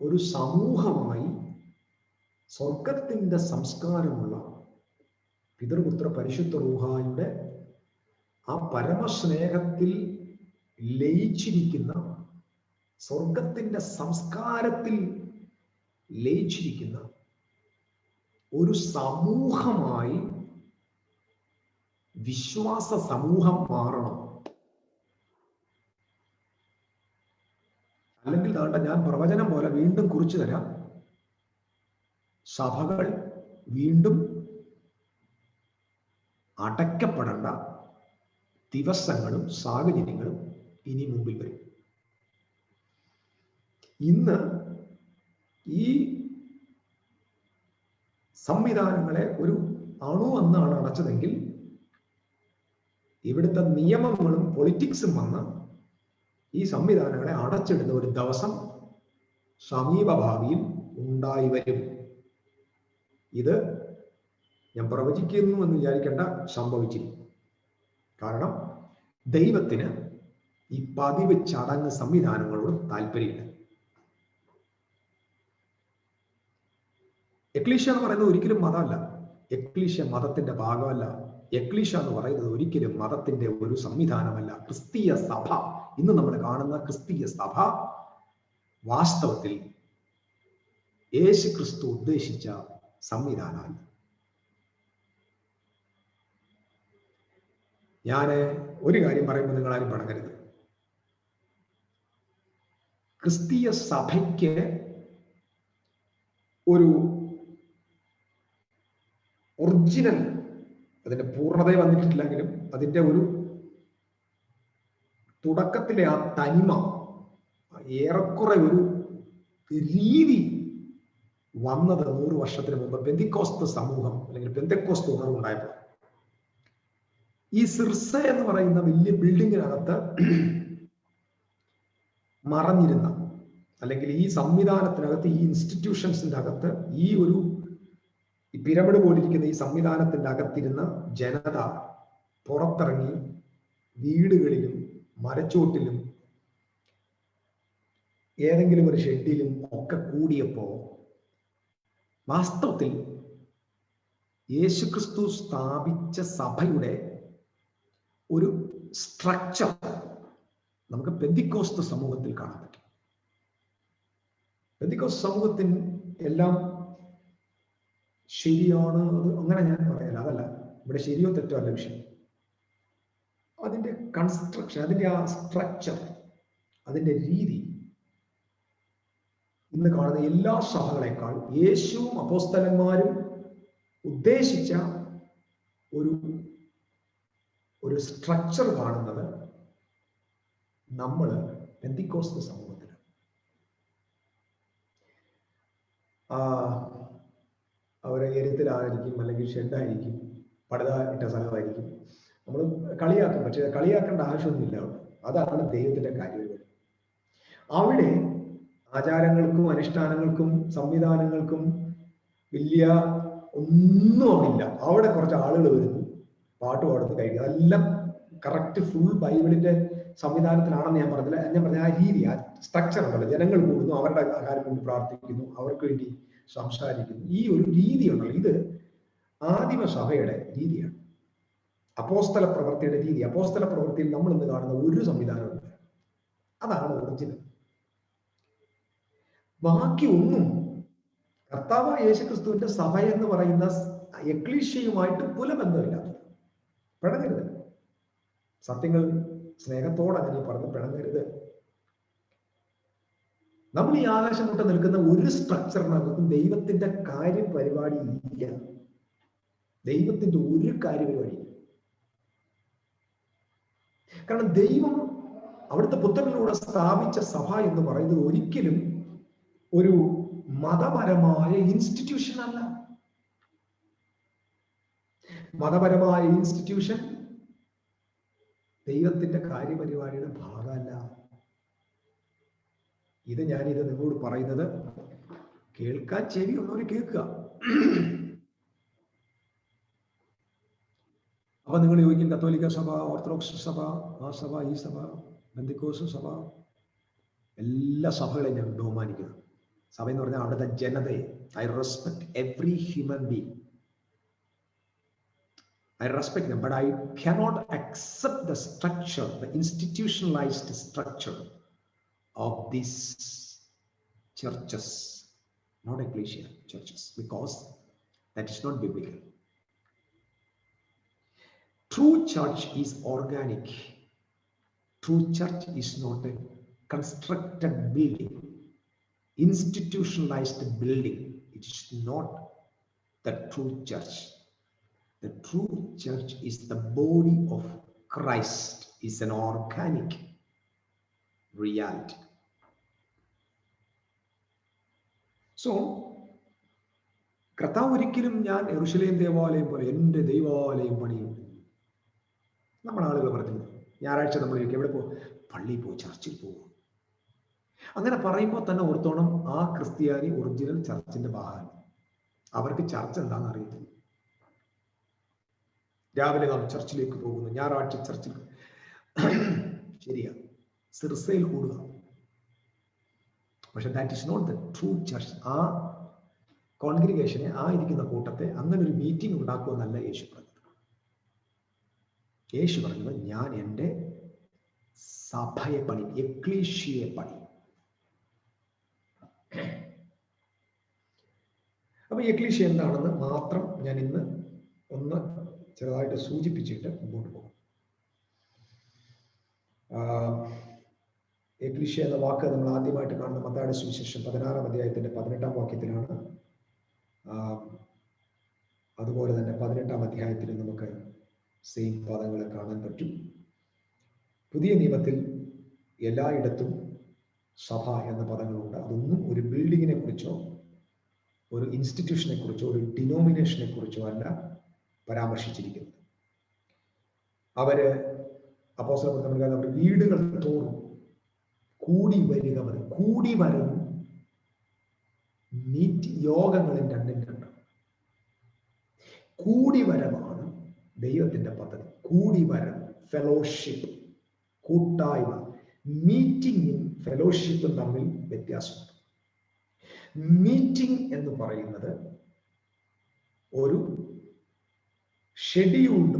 ഒരു സമൂഹമായി സ്വർഗത്തിന്റെ സംസ്കാരമുള്ള പിതൃപുത്ര പരിശുദ്ധ റൂഹായുടെ ആ പരമസ്നേഹത്തിൽ ലയിച്ചിരിക്കുന്ന, സ്വർഗത്തിന്റെ സംസ്കാരത്തിൽ ലയിച്ചിരിക്കുന്ന ഒരു സമൂഹമായി വിശ്വാസ സമൂഹം മാറണം. അല്ലെങ്കിൽ താണ്ട ഞാൻ പ്രവചനം പോലെ വീണ്ടും കുറിച്ചു തരാം, സഭകൾ വീണ്ടും അടയ്ക്കപ്പെടേണ്ട ദിവസങ്ങളും സാഹചര്യങ്ങളും ഇനി മുമ്പിൽ വരും. ഇന്ന് ഈ സംവിധാനങ്ങളെ ഒരു അണു എന്നാണ് അടച്ചതെങ്കിൽ, ഇവിടുത്തെ നിയമങ്ങളും പൊളിറ്റിക്സും വന്ന് ഈ സംവിധാനങ്ങളെ അടച്ചിടുന്ന ഒരു ദിവസം സമീപഭാവിയിൽ ഉണ്ടായി വരും. ഇത് ഞാൻ പ്രവചിക്കുന്നു എന്ന് വിചാരിക്കേണ്ട, സംഭവിച്ചിരിക്കും. കാരണം ദൈവത്തിന് ഈ പതിവ് ചടങ്ങ് സംവിധാനങ്ങളോട് താല്പര്യമില്ല. എക്ലീഷ്യ എന്ന് പറയുന്നത് ഒരിക്കലും മതമല്ല. എക്ലീഷ്യ മതത്തിന്റെ ഭാഗമല്ല. എക്ലീഷ്യ എന്ന് പറയുന്നത് ഒരിക്കലും മതത്തിന്റെ ഒരു സംവിധാനമല്ല. ക്രിസ്തീയ സഭ, ഇന്ന് നമ്മൾ കാണുന്ന ക്രിസ്തീയ സഭ വാസ്തവത്തിൽ യേശു ക്രിസ്തു ഉദ്ദേശിച്ച സംവിധാനമല്ല. ഞാൻ ഒരു കാര്യം പറയുമ്പോൾ നിങ്ങളാരും പടങ്ങരുത്. ക്രിസ്തീയ സഭയ്ക്ക് ഒരു ഒറിജിനൽ, അതിന്റെ പൂർണ്ണത വന്നിട്ടില്ലെങ്കിലും അതിന്റെ ഒരു തുടക്കത്തിലെ ആ തനിമ, ഏറെക്കുറെ ഒരു രീതി വന്നത് 100 വർഷത്തിന് മുമ്പ് പെന്തിക്കോസ്ത് സമൂഹം അല്ലെങ്കിൽ പെന്തക്കോസ്ത് ഉണർവുണ്ടായപ്പോൾ. ഈ സിർസ എന്ന് പറയുന്ന വലിയ ബിൽഡിങ്ങിനകത്ത് മറഞ്ഞിരുന്ന, അല്ലെങ്കിൽ ഈ സംവിധാനത്തിനകത്ത്, ഈ ഇൻസ്റ്റിറ്റ്യൂഷൻസിന്റെ അകത്ത്, ഈ ഒരു പിരമിഡ് പോലിരിക്കുന്ന ഈ സംവിധാനത്തിന്റെ അകത്തിരുന്ന ജനത പുറത്തിറങ്ങി വീടുകളിലും മരച്ചോട്ടിലും ഏതെങ്കിലും ഒരു ഷെഡിലും ഒക്കെ കൂടിയപ്പോൾ വാസ്തവത്തിൽ യേശുക്രിസ്തു സ്ഥാപിച്ച സഭയുടെ ഒരു സ്ട്രക്ചർ നമുക്ക് പെന്തിക്കോസ്ത് സമൂഹത്തിൽ കാണാൻ പറ്റും. പെന്തിക്കോസ്ത് സമൂഹത്തിന് എല്ലാം ശരിയാണ്, അത് അങ്ങനെ ഞാൻ പറയല, അതല്ല ഇവിടെ ശരിയോ തെറ്റോ അല്ല വിഷയം. അതിന്റെ കൺസ്ട്രക്ഷൻ, അതിന്റെ ആ സ്ട്രക്ചർ, അതിന്റെ രീതി ഇന്ന് കാണുന്ന എല്ലാ സഭകളെക്കാൾ യേശുവും അപ്പോസ്തലന്മാരും ഉദ്ദേശിച്ച ഒരു സ്ട്രക്ചർ കാണുന്നത് നമ്മൾ പെന്തിക്കോസ്ത് സമൂഹത്തിൽ. അവരെ എരുത്തിലായിരിക്കും, അല്ലെങ്കിൽ ഷെഡായിരിക്കും, പടുത ഇട്ട സ്ഥലമായിരിക്കും. നമ്മൾ കളിയാക്കും, പക്ഷെ കളിയാക്കേണ്ട ആവശ്യമൊന്നുമില്ല. അതാണ് ദൈവത്തിന്റെ കാര്യം. അവിടെ ആചാരങ്ങൾക്കും അനുഷ്ഠാനങ്ങൾക്കും സംവിധാനങ്ങൾക്കും വലിയ ഒന്നുമില്ല. അവിടെ കുറച്ച് ആളുകൾ വരുന്നു, പാട്ട് പാടുന്നു, കഴിക്കുക, അതെല്ലാം കറക്റ്റ് ഫുൾ ബൈബിളിന്റെ സംവിധാനത്തിലാണെന്ന് ഞാൻ പറഞ്ഞില്ല. ഞാൻ പറഞ്ഞ ആ രീതി, ആ സ്ട്രക്ചർ ഉണ്ടല്ലോ. ജനങ്ങൾ കൂടുന്നു, അവരുടെ കാര്യം വേണ്ടി പ്രാർത്ഥിക്കുന്നു, അവർക്ക് വേണ്ടി സംസാരിക്കുന്നു. ഈ ഒരു രീതി ഉണ്ടല്ലോ, ഇത് ആദിമ സഭയുടെ രീതിയാണ്, അപ്പോസ്തല പ്രവൃത്തിയുടെ രീതി. അപ്പോസ്തല പ്രവൃത്തിയിൽ നമ്മൾ ഇന്ന് കാണുന്ന ഒരു സംവിധാനമില്ല. അതാണ് ഒറിജിനൽ. ബാക്കി ഒന്നും കർത്താവ് യേശുക്രിസ്തുവിന്റെ സഭ എന്ന് പറയുന്ന എക്ലീഷ്യയുമായിട്ട് പുലബന്ധമില്ലാത്തത്. പിണങ്ങരുത്, സത്യങ്ങൾ സ്നേഹത്തോടെ അങ്ങനെ പറഞ്ഞ് പിണങ്ങരുത്. നമ്മൾ ഈ ആകാശം തൊട്ട് നിൽക്കുന്ന ഒരു സ്ട്രക്ചറിനകത്തും ദൈവത്തിന്റെ കാര്യപരിപാടി ഇല്ല. ദൈവത്തിന്റെ ഒരു കാര്യപരിപാടി ഇല്ല. കാരണം ദൈവം അവിടുത്തെ പുത്രനിലൂടെ സ്ഥാപിച്ച സഭ എന്ന് പറയുന്നത് ഒരിക്കലും ഒരു മതപരമായ ഇൻസ്റ്റിറ്റ്യൂഷൻ അല്ല. മതപരമായ ഇൻസ്റ്റിറ്റ്യൂഷൻ ദൈവത്തിന്റെ കാര്യപരിപാടിയുടെ ഭാഗമല്ല. ഞാനിത് നിങ്ങളോട് പറയുന്നത് കേൾക്കാൻ ചെവിയുള്ളവർ കേൾക്കുക. അപ്പൊ നിങ്ങൾ ചോദിക്കും, കത്തോലിക്ക സഭ, ഓർത്തഡോക്സ് സഭ, ആ സഭ, ഈ സഭ, പെന്തിക്കോസ്ത് സഭ, എല്ലാ സഭകളെയും ഞാൻ ബഹുമാനിക്കുന്നു. സഭ എന്ന് പറഞ്ഞാൽ അവിടുത്തെ ജനതയെ. I respect every human being. I respect them, but I cannot accept the structure, the institutionalized structure of these churches, not ecclesial churches, because that is not biblical. True church is organic. True church is not a constructed building, institutionalized building. It is not the true church. The true church is the body of Christ, is an organic reality. So, കർത്താവ് ഒരിക്കലും ഞാൻ യെരൂശലേം ദേവാലയം പോലെ എൻ്റെ ദൈവാലയം പണിയും. നമ്മുടെ ആളുകൾ പറഞ്ഞു, ഞായറാഴ്ച നമ്മൾ എവിടെ പോകും? പള്ളിയിൽ പോകും, ചർച്ചിൽ പോകും. അങ്ങനെ പറയുമ്പോൾ തന്നെ ഓർത്തോണം, ആ ക്രിസ്ത്യാനി ഒറിജിനൽ ചർച്ചിന്റെ ഭാഗമാണ്. അവർക്ക് ചർച്ച് എന്താണെന്ന് അറിയത്തില്ല. രാവിലെ നാം ചർച്ചിലേക്ക് പോകുന്നു, ഞായറാഴ്ച ചർച്ചിൽ. ശരിയാ, സിർസയിൽ കൂടുക, പക്ഷെ that is not the true church. ആ കോൺഗ്രിഗേഷനെ, ആ ഇരിക്കുന്ന കൂട്ടത്തെ അങ്ങനെ ഒരു മീറ്റിംഗ് ഉണ്ടാക്കുമെന്നല്ല യേശു പറഞ്ഞത്. യേശു പറഞ്ഞത്, ഞാൻ എൻ്റെ സഭയെ പണി, എക്ലീഷ്യയെ പണി. അപ്പൊ എക്ലീഷ്യ എന്താണെന്ന് മാത്രം ഞാൻ ഇന്ന് ഒന്ന് ചെറുതായിട്ട് സൂചിപ്പിച്ചിട്ട് മുമ്പോട്ട് പോകും. എക്ലീഷ്യ എന്ന വാക്ക് നമ്മൾ ആദ്യമായിട്ട് കാണുന്ന മത്തായിയുടെ സുവിശേഷം 16-ാം അധ്യായത്തിന്റെ 18-ാം വാക്യത്തിലാണ്. അതുപോലെ തന്നെ 18-ാം അധ്യായത്തിൽ നമുക്ക് സെയിം പദങ്ങളെ കാണാൻ പറ്റും. പുതിയ നിയമത്തിൽ എല്ലായിടത്തും സഭ എന്ന പദങ്ങളുണ്ട്. അതൊന്നും ഒരു ബിൽഡിങ്ങിനെ കുറിച്ചോ ഒരു ഇൻസ്റ്റിറ്റ്യൂഷനെ കുറിച്ചോ ഒരു ഡിനോമിനേഷനെ കുറിച്ചോ അല്ല പരാമർശിച്ചിരിക്കുന്നത്. അവര് അപ്പോസ്തലപ്രവർത്തനങ്ങൾ അവർ വീടുകൾ തോറും കൂടി വരിക മതി. കൂടി വരവും യോഗങ്ങളും രണ്ടും രണ്ടാണ്. കൂടി വരവാണ് ദൈവത്തിന്റെ പദ്ധതി. കൂടി വരവ്, ഫെലോഷിപ്പ്, കൂട്ടായ്മ, മീറ്റിംഗും ഫെലോഷിപ്പും തമ്മിൽ വ്യത്യാസമുണ്ട്. മീറ്റിംഗ് എന്ന് പറയുന്നത് ഒരു ഷെഡ്യൂൾഡ്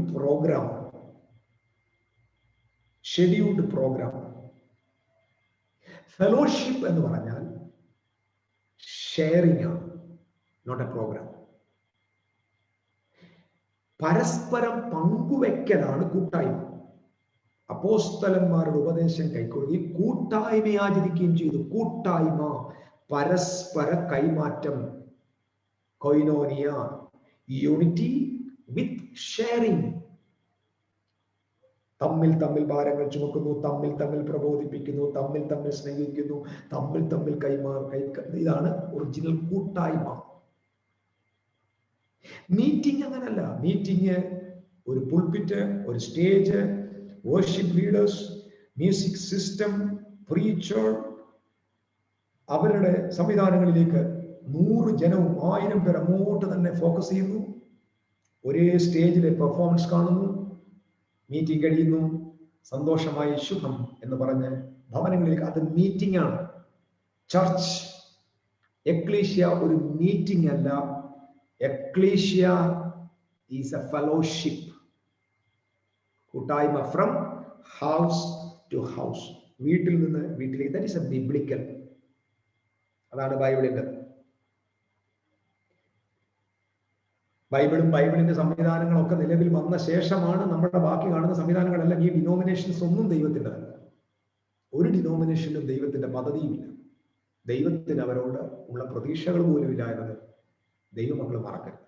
പ്രോഗ്രാം. ഫെലോഷിപ്പ് എന്ന് പറഞ്ഞാൽ ഷെയറിംഗ് ആണ്, നോട്ട് എ പ്രോഗ്രാം. പരസ്പരം പങ്കുവെക്കലാണ് കൂട്ടായ്മ. അപ്പോസ്തലന്മാരുടെ ഉപദേശം കൈക്കൊള്ളുകയും കൂട്ടായ്മ ആചരിക്കുകയും ചെയ്തു. കൂട്ടായ്മ, പരസ്പര കൈമാറ്റം, കൊയിനോനിയ, യൂണിറ്റി വിത്ത് ഷെയറിംഗ്. തമ്മിൽ തമ്മിൽ ഭാരങ്ങൾ ചുമക്കുന്നു, തമ്മിൽ തമ്മിൽ പ്രബോധിപ്പിക്കുന്നു, തമ്മിൽ തമ്മിൽ സ്നേഹിക്കുന്നു, തമ്മിൽ തമ്മിൽ ഇതാണ് ഒറിജിനൽ കൂട്ടായ്മ. മീറ്റിംഗ് അങ്ങനല്ല. മീറ്റിംഗ് ഒരു പുൾപിറ്റ്, ഒരു stage, worship leaders, music system, preacher, അവരുടെ സംവിധാനങ്ങളിലേക്ക് 100 ജനവും 1000 പേർ അങ്ങോട്ട് തന്നെ ഫോക്കസ് ചെയ്യുന്നു. ഒരേ സ്റ്റേജിലെ പെർഫോമൻസ് കാണുന്നു. മീറ്റിംഗ് കഴിയുന്നു, സന്തോഷമായി ശുഭം എന്ന് പറഞ്ഞ് ഭവനങ്ങളിലേക്ക്. അത് മീറ്റിംഗ് ആണ്. ചർച്ച്, എക്ലീഷ്യ ഒരു മീറ്റിംഗ് അല്ല. എക്ലീഷ്യ ഈസ് എ ഫെലോഷിപ്പ്, കൂട്ടായ്മ. ഫ്രം ഹൗസ് ടു ഹൗസ്, വീട്ടിൽ നിന്ന് വീട്ടിലേക്ക്. That is A biblical. അതാണ് ബൈബിളിന്റെ. ബൈബിളിന്റെ സംവിധാനങ്ങളൊക്കെ നിലവിൽ വന്ന ശേഷമാണ് നമ്മുടെ ബാക്കി കാണുന്ന സംവിധാനങ്ങളെല്ലാം. ഈ ഡിനോമിനേഷൻസ് ഒന്നും ദൈവത്തിൻ്റെതല്ല. ഒരു ഡിനോമിനേഷനും ദൈവത്തിന്റെ പദ്ധതിയുമില്ല. ദൈവത്തിന് അവരോട് ഉള്ള പ്രതീക്ഷകൾ പോലും ഇല്ല എന്നത് ദൈവമക്കൾ മറക്കരുത്.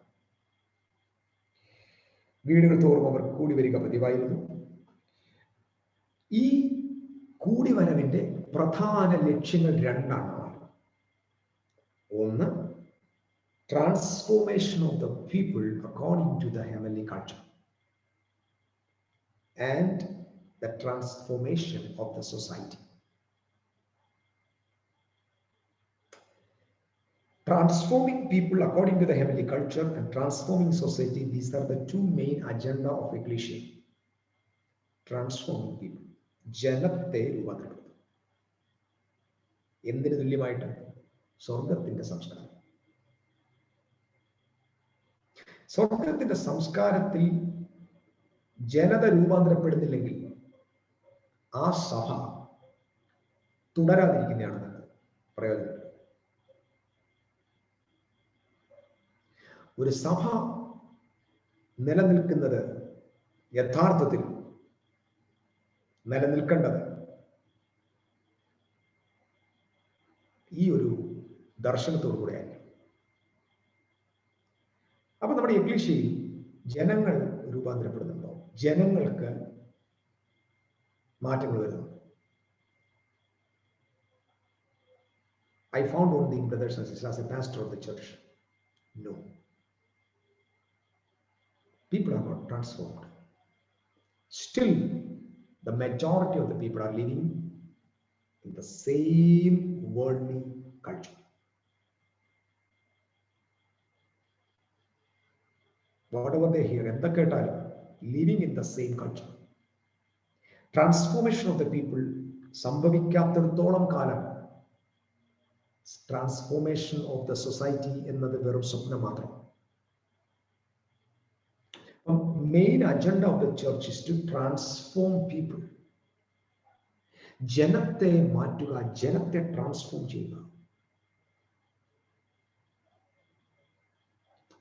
വീടുകൾ തോറും അവർ കൂടി വരിക പതിവായിരുന്നു. ഈ കൂടിവരവിന്റെ പ്രധാന ലക്ഷ്യങ്ങൾ 2 ആണ്. ഒന്ന്, transformation of the people according to the heavenly culture, and the transformation of the society. Transforming people according to the heavenly culture and transforming society, these are the 2 main agenda of ecclesia. Transforming people, ജനത്തെ രൂപാന്തരപ്പെടുത്തും. എന്തിനു തുല്യമായിട്ട്? സ്വർഗത്തിന്റെ സംസ്കാരം. സ്വർഗത്തിന്റെ സംസ്കാരത്തിൽ ജനത രൂപാന്തരപ്പെടുന്നില്ലെങ്കിൽ ആ സഭ തുടരാതിരിക്കുന്നതാണ് പ്രയോജനം. ഒരു സഭ നിലനിൽക്കുന്നത്, യഥാർത്ഥത്തിൽ നിലനിൽക്കേണ്ടത് ഈ ഒരു ദർശനത്തോടു കൂടെയായിരിക്കും. അപ്പൊ നമ്മുടെ എക്ലീഷ്യയിൽ ജനങ്ങൾ രൂപാന്തരപ്പെടുന്നുണ്ടോ? ജനങ്ങൾക്ക് മാറ്റങ്ങൾ വരുന്നു. I found one thing, brothers and sisters, as a pastor of the church. No. People are not transformed. Still, the majority of the people are living in the same worldly culture. Whatever they hear, living in the same culture. Transformation of the people സംഭവിക്കാത്തിടത്തോളം കാലം transformation of the society എന്നത് വെറും സ്വപ്നം മാത്രം. Main agenda of the church is to transform people. ജനത്തെ മാറ്റുക, ജനത്തെ transform ചെയ്യുക,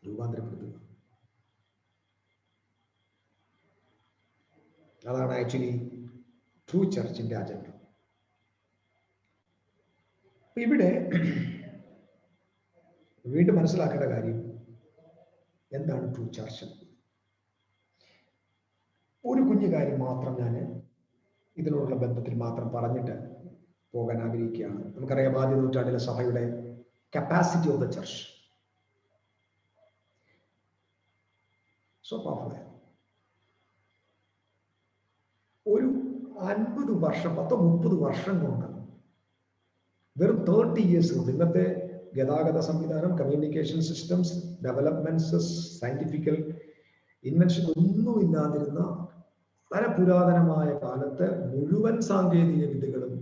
രൂപാന്തരപ്പെടുത്തുക. അതാണ് ആക്ച്വലി ട്രൂ ചർച്ചിന്റെ അജണ്ട. ഇവിടെ വീണ്ടും മനസ്സിലാക്കേണ്ട കാര്യം എന്താണ് ട്രൂ ചർച്ച്. ഒരു കുഞ്ഞു കാര്യം മാത്രം ഞാൻ ഇതിനോടുള്ള ബന്ധത്തിൽ മാത്രം പറഞ്ഞിട്ട് പോകാൻ ആഗ്രഹിക്കുകയാണ്. നമുക്കറിയാം, ആദ്യ നൂറ്റാണ്ടിലെ സഭയുടെ capacity of the church so powerful. ഒരു 50 വർഷം 30 വർഷം കൊണ്ട്, വെറും 30 years കൊണ്ട് ഇന്നത്തെ ഗതാഗത സംവിധാനം, communication systems, developments, scientifical invention ഒന്നുമില്ലാതിരുന്ന വളരെ പുരാതനമായ കാലത്ത് മുഴുവൻ സാങ്കേതിക വിദ്യകളും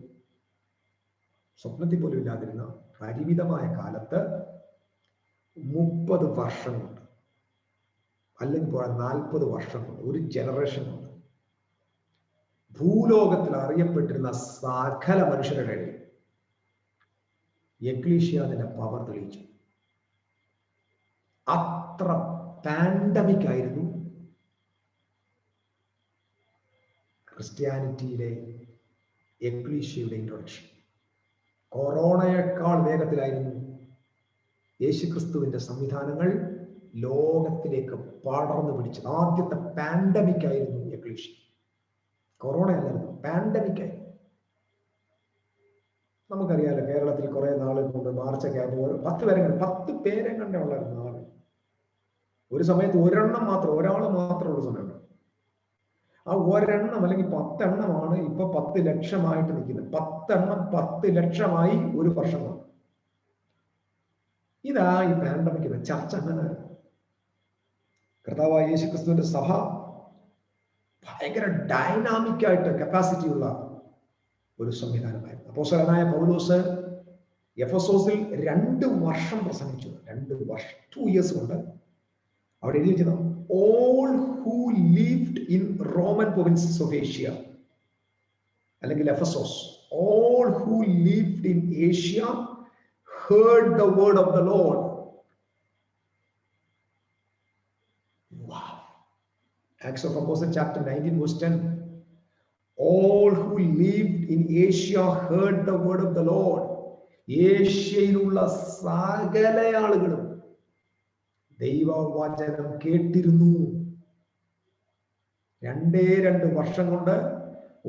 സ്വപ്നത്തിൽ പോലും ഇല്ലാതിരുന്ന പരിമിതമായ കാലത്ത് 30 വർഷം കൊണ്ട്, അല്ലെങ്കിൽ 40 വർഷം കൊണ്ട്, ഒരു ജനറേഷൻ കൊണ്ട് ഭൂലോകത്തിൽ അറിയപ്പെട്ടിരുന്ന സകല മനുഷ്യരുടെ ഇടയിൽ എക്ലീഷ്യ അതിന്റെ പവർ തെളിയിച്ചു. അത്ര പാൻഡമിക് ആയിരുന്നു ക്രിസ്ത്യാനിറ്റിയിലെ എക്ലീഷ്യയുടെ ഇൻട്രൊഡക്ഷൻ. കൊറോണയേക്കാൾ വേഗത്തിലായിരുന്നു യേശുക്രിസ്തുവിന്റെ സംവിധാനങ്ങൾ ലോകത്തിലേക്ക് പടർന്നു പിടിച്ചത്. ആദ്യത്തെ പാൻഡമിക് ആയിരുന്നു എക്ലീഷ്യ. കൊറോണ അല്ലായിരുന്നു, പാൻഡമിക് ആയിരുന്നു. നമുക്കറിയാലോ, കേരളത്തിൽ കുറെ നാളുകൾ കൊണ്ട് മാർച്ചൊക്കെ ആകുമ്പോൾ 10 പേരെ കണ്ടേ ഉള്ളായിരുന്നു ആള്. ഒരു സമയത്ത് ഒരാൾ മാത്രമുള്ള സമയമാണ്. ആ ഒരെണ്ണം അല്ലെങ്കിൽ 10 എണ്ണമാണ് ഇപ്പൊ 10 ലക്ഷമായിട്ട് നിൽക്കുന്നത്. 10 എണ്ണം 10 ലക്ഷമായി ഒരു വർഷം കൊണ്ട്. ഇതാ ഈ പാൻഡമിക്. ചർച്ച അങ്ങനെ കർത്താവായ യേശുക്രിസ്തുവിന്റെ സഭ ഭയങ്കര ഡൈനാമിക് ആയിട്ട് കപ്പാസിറ്റി ഉള്ള ഒരു സംവിധാനമായിരുന്നു. അപ്പോസ്തലനായ പൗലോസ് എഫെസോസിൽ 2 വർഷം പ്രസംഗിച്ചു. 2 വർഷം, 2 years കൊണ്ട് അവിടെ എഴുതിയിരിക്കുന്നു, all who lived in Roman provinces of Asia, അല്ലെങ്കിൽ Ephesus, all who lived in Asia heard the word of the Lord. Wow. Acts of Apostles chapter 19 verse 10. All who lived in Asia heard the word of the Lord. ഏഷ്യയിലുള്ള സകല ആളുകളും ദൈവവചനം കേട്ടിരുന്നു. 2 വർഷം കൊണ്ട്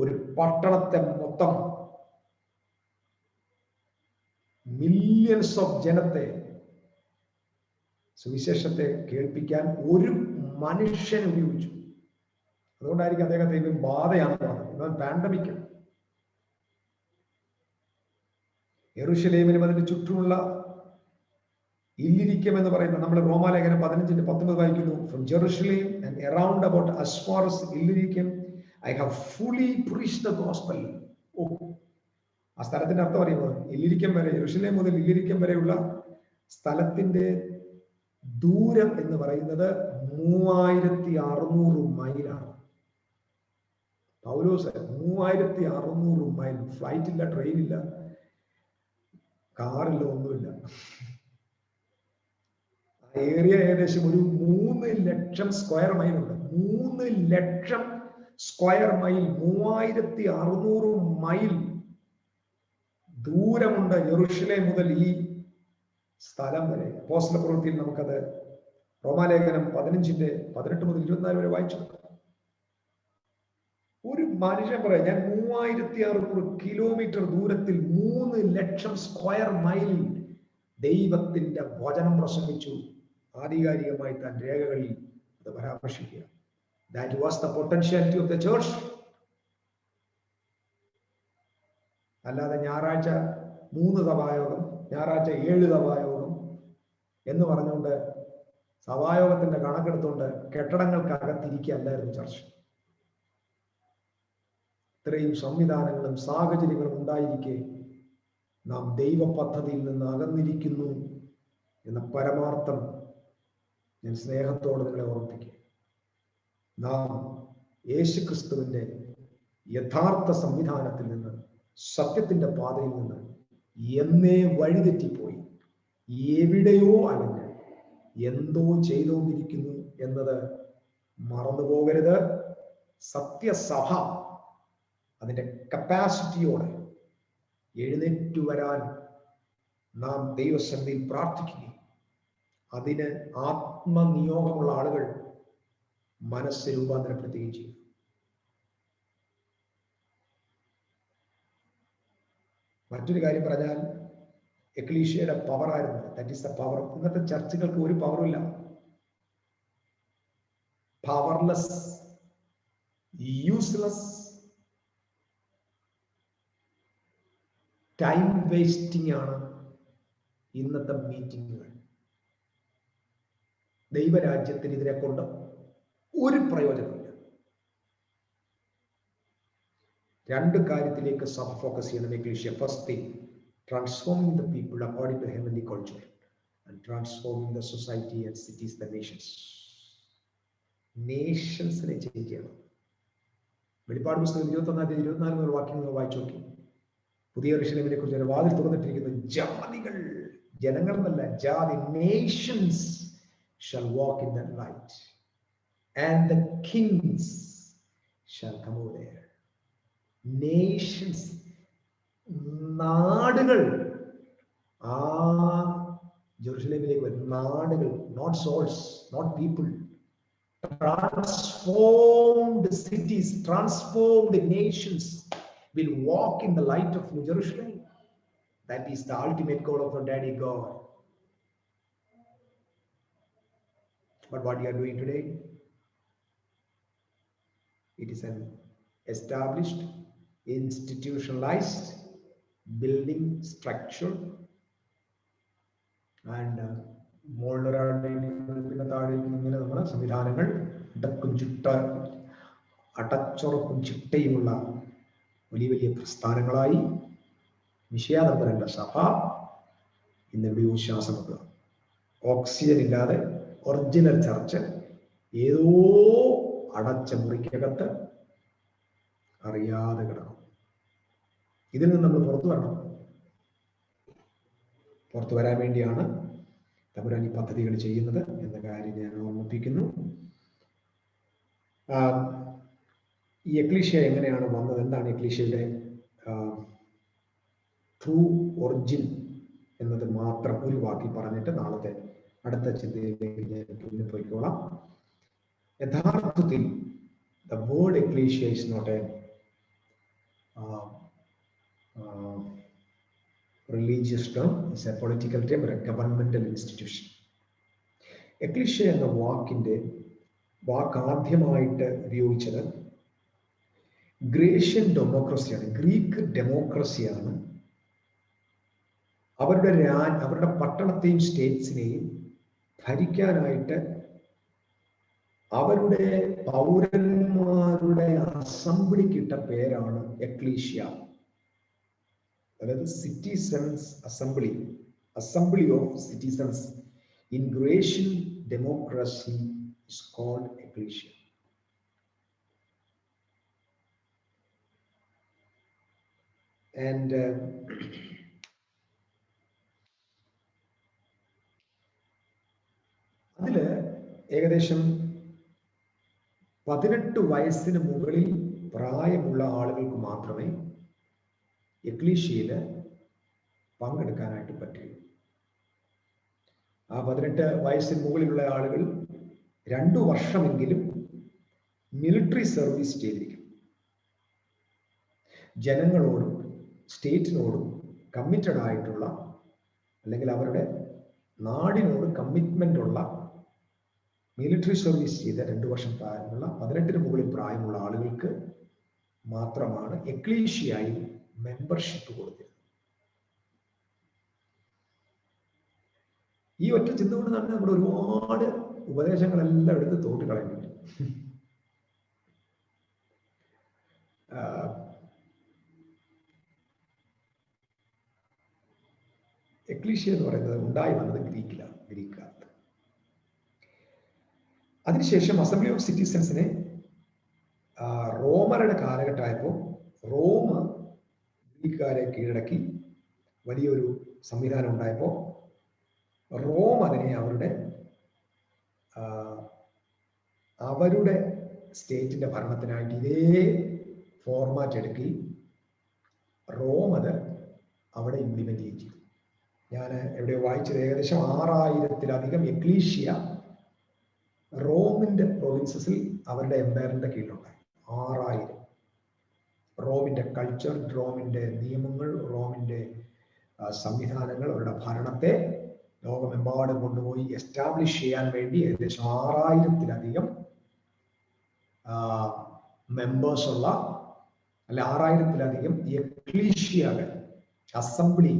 ഒരു പട്ടണത്തെ മൊത്തം മില്യൺസ് ഓഫ് ജനത്തെ സുവിശേഷത്തെ കേൾപ്പിക്കാൻ ഒരു മനുഷ്യൻ ഉപയോഗിച്ചു. അതുകൊണ്ടായിരിക്കും അദ്ദേഹത്തെ ഇവൻ ബാധയാണെന്ന് പറഞ്ഞത്. ഇവൻ പാൻഡമിക്. യെരൂശലേമിലും അതിന് ചുറ്റുമുള്ള ഇല്ലിരിക്കം എന്ന് പറയുന്ന, നമ്മൾ റോമാലേഖനം 15:19 വായിക്കുന്നു, from Jerusalem and around about as far as ഇല്ലിരിക്കം I have fully preached the gospel. ആ സ്ഥലത്തിന്റെ അർത്ഥം അറിയുമ്പോൾ, ഇല്ലിരിക്കം വരെ, യെരൂശലേം മുതൽ ഇല്ലിരിക്കം വരെയുള്ള സ്ഥലത്തിന്റെ ദൂരം എന്ന് പറയുന്നത് 3600 മൈലാണ്. പൗലോസ് 3600 മൈൽ. ഫ്ലൈറ്റ് ഇല്ല, ട്രെയിൻ ഇല്ല, കാറില്ല, ഒന്നുമില്ല. ഏരിയ ഏകദേശം ഒരു 3 ലക്ഷം സ്ക്വയർ മൈൽ ഉണ്ട്. 3 ലക്ഷം സ്ക്വയർ മൈൽ, 3600 മൈൽ ദൂരമുണ്ട് യെരൂശലേം മുതൽ ഈ സ്ഥലം വരെ. അപ്പോസ്തല പ്രവൃത്തിയിൽ നമുക്കത് റോമാലേഖനം 15:18 മുതൽ 24 വരെ വായിച്ചു. ഒരു മനുഷ്യൻ പറയാം, ഞാൻ 3600 കിലോമീറ്റർ ദൂരത്തിൽ 3 ലക്ഷം സ്ക്വയർ മൈൽ ദൈവത്തിന്റെ വചനം പ്രസംഗിച്ചു. ആധികാരികമായി താൻ രേഖകളിൽ അത് പരാമർശിക്കുക. That was the potentiality of the church. അല്ലാതെ ഞായറാഴ്ച 3 സഭായോഗം, ഞായറാഴ്ച 7 സഭായോഗം എന്ന് പറഞ്ഞുകൊണ്ട് സഭായോഗത്തിന്റെ കണക്കെടുത്തുകൊണ്ട് കെട്ടിടങ്ങൾക്കകത്തിരിക്കുകയല്ലായിരുന്നു ചർച്ച. ഇത്രയും സംവിധാനങ്ങളും സാഹചര്യങ്ങളും ഉണ്ടായിരിക്കെ നാം ദൈവ പദ്ധതിയിൽ നിന്ന് അകന്നിരിക്കുന്നു എന്ന പരമാർത്ഥം ഞാൻ സ്നേഹത്തോടെ നിങ്ങളെ ഓർമ്മിപ്പിക്കുക. നാം യേശുക്രിസ്തുവിന്റെ യഥാർത്ഥ സംവിധാനത്തിൽ നിന്ന്, സത്യത്തിന്റെ പാതയിൽ നിന്ന് എന്നേ വഴിതെറ്റിപ്പോയി എവിടെയോ അലഞ്ഞ് എന്തോ ചെയ്തുകൊണ്ടിരിക്കുന്നു എന്നത് മറന്നുപോകരുത്. സത്യസഭ അതിന്റെ കപ്പാസിറ്റിയോടെ എഴുന്നേറ്റു വരാൻ നാം ദൈവസന്നിധിയിൽ പ്രാർത്ഥിക്കുകയും അതിന് ആത്മനിയോഗമുള്ള ആളുകൾ മനസ്സ് രൂപാന്തരപ്പെടുത്തുകയും ചെയ്യും. മറ്റൊരു കാര്യം പറഞ്ഞാൽ, എക്ലീഷ്യയുടെ പവർ ആയിരുന്നു. That is the power. ഇന്നത്തെ ചർച്ചുകൾക്ക് ഒരു പവറുമില്ല. പവർലെസ്, യൂസ്ലെസ്, ടൈം വേസ്റ്റിംഗ് ആണ് ഇന്നത്തെ മീറ്റിങ്ങുകൾ. ദൈവരാജ്യത്തിന് ഇതിനെ കൊണ്ട് ഒരു പ്രയോജനമില്ല. രണ്ട് കാര്യത്തിലേക്ക് സഭ ഫോക്കസ് ചെയ്യണം എക്ലീഷ്യ. First thing, transforming the people according to heavenly culture and transforming the society and cities, the nations. നേഷൻസിനെ ചേഞ്ച് ചെയ്യണം. വെളിപ്പാട് പുസ്തകം 21-24 മുതൽ വാക്യങ്ങൾ വായിച്ചു നോക്കി. പുതിയ യെരൂശലേമിനെ കുറിച്ച് ഒരു വാതിൽ തുറന്നിട്ടിരിക്കുന്നു. ജാതികൾ, ജനങ്ങൾ എന്നല്ല, ജാതി, Nations shall walk in that light and the kings shall come over there. Nations, നാടുകൾ ആ ജെറുസലേമിലേക്ക് വരും. നാടുകൾ, not souls, not people. Transformed cities, transformed nations will walk in the light of New Jerusalem. That is the ultimate goal of our Daddy God. But what you are doing today, it is an established, institutionalized building structure, and പിന്നെ താഴേക്ക് ഇങ്ങനെ നമ്മുടെ സംവിധാനങ്ങൾ ഇടക്കും അടച്ചുറപ്പും ചിട്ടയുമുള്ള വലിയ വലിയ പ്രസ്ഥാനങ്ങളായി വിഷയാതന്ത്രമല്ല സഭ ഇന്നെവിടെയോ ശ്വാസം വെക്കുക. ഓക്സിജൻ ഇല്ലാതെ ഒറിജിനൽ ചർച്ച് ഏതോ അടച്ച മുറിക്കകത്ത് അറിയാതെ കിടക്കും. ഇതിൽ നിന്ന് നമ്മൾ പുറത്തു വരണം. പുറത്തു വരാൻ വേണ്ടിയാണ് തമ്പുരാൻ ഈ പദ്ധതികൾ ചെയ്യുന്നത് എന്ന കാര്യം ഞാൻ ഓർമ്മിപ്പിക്കുന്നു. ഈ എക്ലീഷ്യ എങ്ങനെയാണ് വന്നത്, എന്താണ് എക്ലീഷ്യയുടെ ട്രൂ ഒറിജിൻ എന്നത് മാത്രം ഒരു വാക്കി പറഞ്ഞിട്ട് നാളത്തെ അടുത്ത ചിന്തയിലേക്ക് ഞാൻ മുന്നിൽ പോയിക്കോളാം. യഥാർത്ഥത്തിൽ the word ecclesia is not a religious term, it's a political term, or a governmental institution. Ecclesia എന്ന വാക്ക് ആദ്യമായിട്ട് ഉപയോഗിച്ചത് ഗ്രേഷ്യൻ ഡെമോക്രസിയാണ്, ഗ്രീക്ക് ഡെമോക്രസിയാണ്. അവരുടെ പട്ടണത്തെയും സ്റ്റേറ്റ്സിനെയും ഭരിക്കാനായിട്ട് അവരുടെ പൗരന്മാരുടെ അസംബ്ലിക്കിട്ട പേരാണ് എക്ലീഷ്യ. അതായത് citizens assembly, assembly of citizens in Grecian democracy is called ecclesia. And അതില് ഏകദേശം 18 വയസ്സിന് മുകളിൽ പ്രായമുള്ള ആളുകൾക്ക് മാത്രമേ എക്ലീഷ്യയിൽ പങ്കെടുക്കാനായിട്ട് പറ്റുള്ളൂ. ആ 18 വയസ്സിന് മുകളിലുള്ള ആളുകൾ 2 വർഷമെങ്കിലും മിലിറ്ററി സർവീസ് ചെയ്തിരിക്കും. ജനങ്ങളോടും സ്റ്റേറ്റിനോടും കമ്മിറ്റഡ് ആയിട്ടുള്ള, അല്ലെങ്കിൽ അവരുടെ നാടിനോട് കമ്മിറ്റ്മെന്റ് ഉള്ള, മിലിറ്ററി സർവീസ് ചെയ്ത 2 വർഷം പ്രായമുള്ള 18 മുകളിൽ പ്രായമുള്ള ആളുകൾക്ക് മാത്രമാണ് എക്ലീഷ്യയായി മെമ്പർഷിപ്പ് കൊടുത്തിരുന്നത്. ഈ ഒറ്റ ചിന്ത കൊണ്ട് തന്നെ നമ്മുടെ ഒരുപാട് ഉപദേശങ്ങളെല്ലാം എടുത്ത് തോട്ട് കളയുന്നുണ്ട്. എക്ലീഷ്യ എന്ന് പറയുന്നത് ഉണ്ടായി വന്നത് ഗ്രീക്കാണ്. അതിനുശേഷം അസംബ്ലി ഓഫ് സിറ്റിസൺസിനെ റോമരുടെ കാലഘട്ടമായപ്പോൾ റോം ഗ്രീക്കുകാരെ കീഴടക്കി വലിയൊരു സംവിധാനം ഉണ്ടായപ്പോൾ റോം അതിനെ അവരുടെ സ്റ്റേറ്റിന്റെ ഭരണത്തിനായിട്ട് ഇതേ ഫോർമാറ്റ് എടുക്കുകയും റോം അത് അവിടെ ഇംപ്ലിമെന്റ് ചെയ്യുകയും ചെയ്തു. ഞാൻ എവിടെ വായിച്ചത് ഏകദേശം 6000-ലധികം എക്ലീഷ്യ റോമിന്റെ പ്രൊവിൻസസിൽ അവരുടെ എംപയറിന്റെ കീഴിലുണ്ടായി. 6000. റോമിന്റെ കൾച്ചർ, റോമിന്റെ നിയമങ്ങൾ, റോമിന്റെ സംവിധാനങ്ങൾ, അവരുടെ ഭരണത്തെ ലോകമെമ്പാടും കൊണ്ടുപോയി എസ്റ്റാബ്ലിഷ് ചെയ്യാൻ വേണ്ടി ഏകദേശം 6000-ലധികം മെമ്പേഴ്സ് ഉള്ള, അല്ല 6000-ലധികം എക്ലീഷ്യകൾ, അസംബ്ലി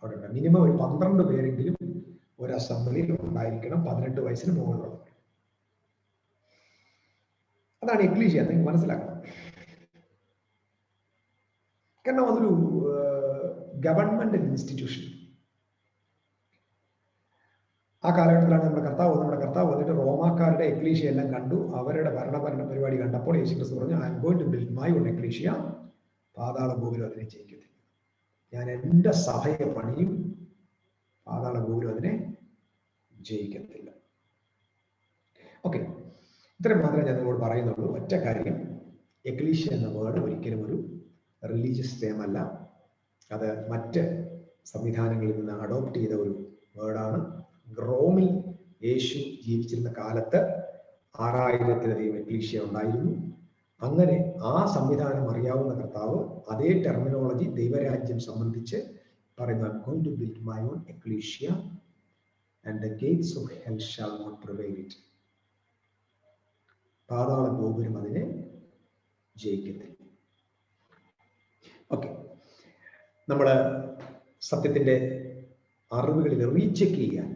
അവിടെ ഉണ്ട്. മിനിമം ഒരു 12 പേരെങ്കിലും ഒരു അസംബ്ലിയിൽ ഉണ്ടായിരിക്കണം, 18 വയസ്സിന് മുകളിലുള്ള. അതാണ് എക്ലീഷ്യ. നിങ്ങൾ മനസ്സിലാക്കണം. കാരണം അതൊരു ഗവൺമെന്റ് ഇൻസ്റ്റിറ്റ്യൂഷൻ. ആ കാലഘട്ടത്തിലാണ് നമ്മുടെ കർത്താവ് വന്നിട്ട് റോമാക്കാരുടെ എക്ലീഷ്യ എല്ലാം കണ്ടു. അവരുടെ ഭരണ പരിപാടി കണ്ടപ്പോൾ യേശുക്രിസ്തു പറഞ്ഞു, I am going to build my own ecclesia, പാതാള ഗോപുരം അതിനെ ജയിക്കത്തില്ല. ഞാൻ എൻ്റെ സഭയെ പണിയും, പാതാള ഗോപുരം അതിനെ ജയിക്കത്തില്ല. ഓക്കെ, ഇത്രയും മാത്രമേ ഞാൻ നിങ്ങളോട് പറയുന്നുള്ളൂ. ഒറ്റ കാര്യം, എക്ലീഷ്യ എന്ന വേർഡ് ഒരിക്കലും ഒരു റിലീജിയസ് ടേമല്ല. അത് മറ്റ് സംവിധാനങ്ങളിൽ നിന്ന് അഡോപ്റ്റ് ചെയ്ത ഒരു വേർഡാണ്. റോമിൽ യേശു ജീവിച്ചിരുന്ന കാലത്ത് 6000-ലധികം എക്ലീഷ്യ ഉണ്ടായിരുന്നു. അങ്ങനെ ആ സംവിധാനം അറിയാവുന്ന കർത്താവ് അതേ ടെർമിനോളജി ദൈവരാജ്യം സംബന്ധിച്ച് പറയുന്നു, I am going to build my own ecclesia and the gates of hell shall not prevail it. പാതാള ഗോപുരം അതിനെ ജയിക്കത്തില്ല. ഓക്കെ, നമ്മുടെ സത്യത്തിന്റെ അറിവുകളിൽ റീചെക്ക് ചെയ്യാൻ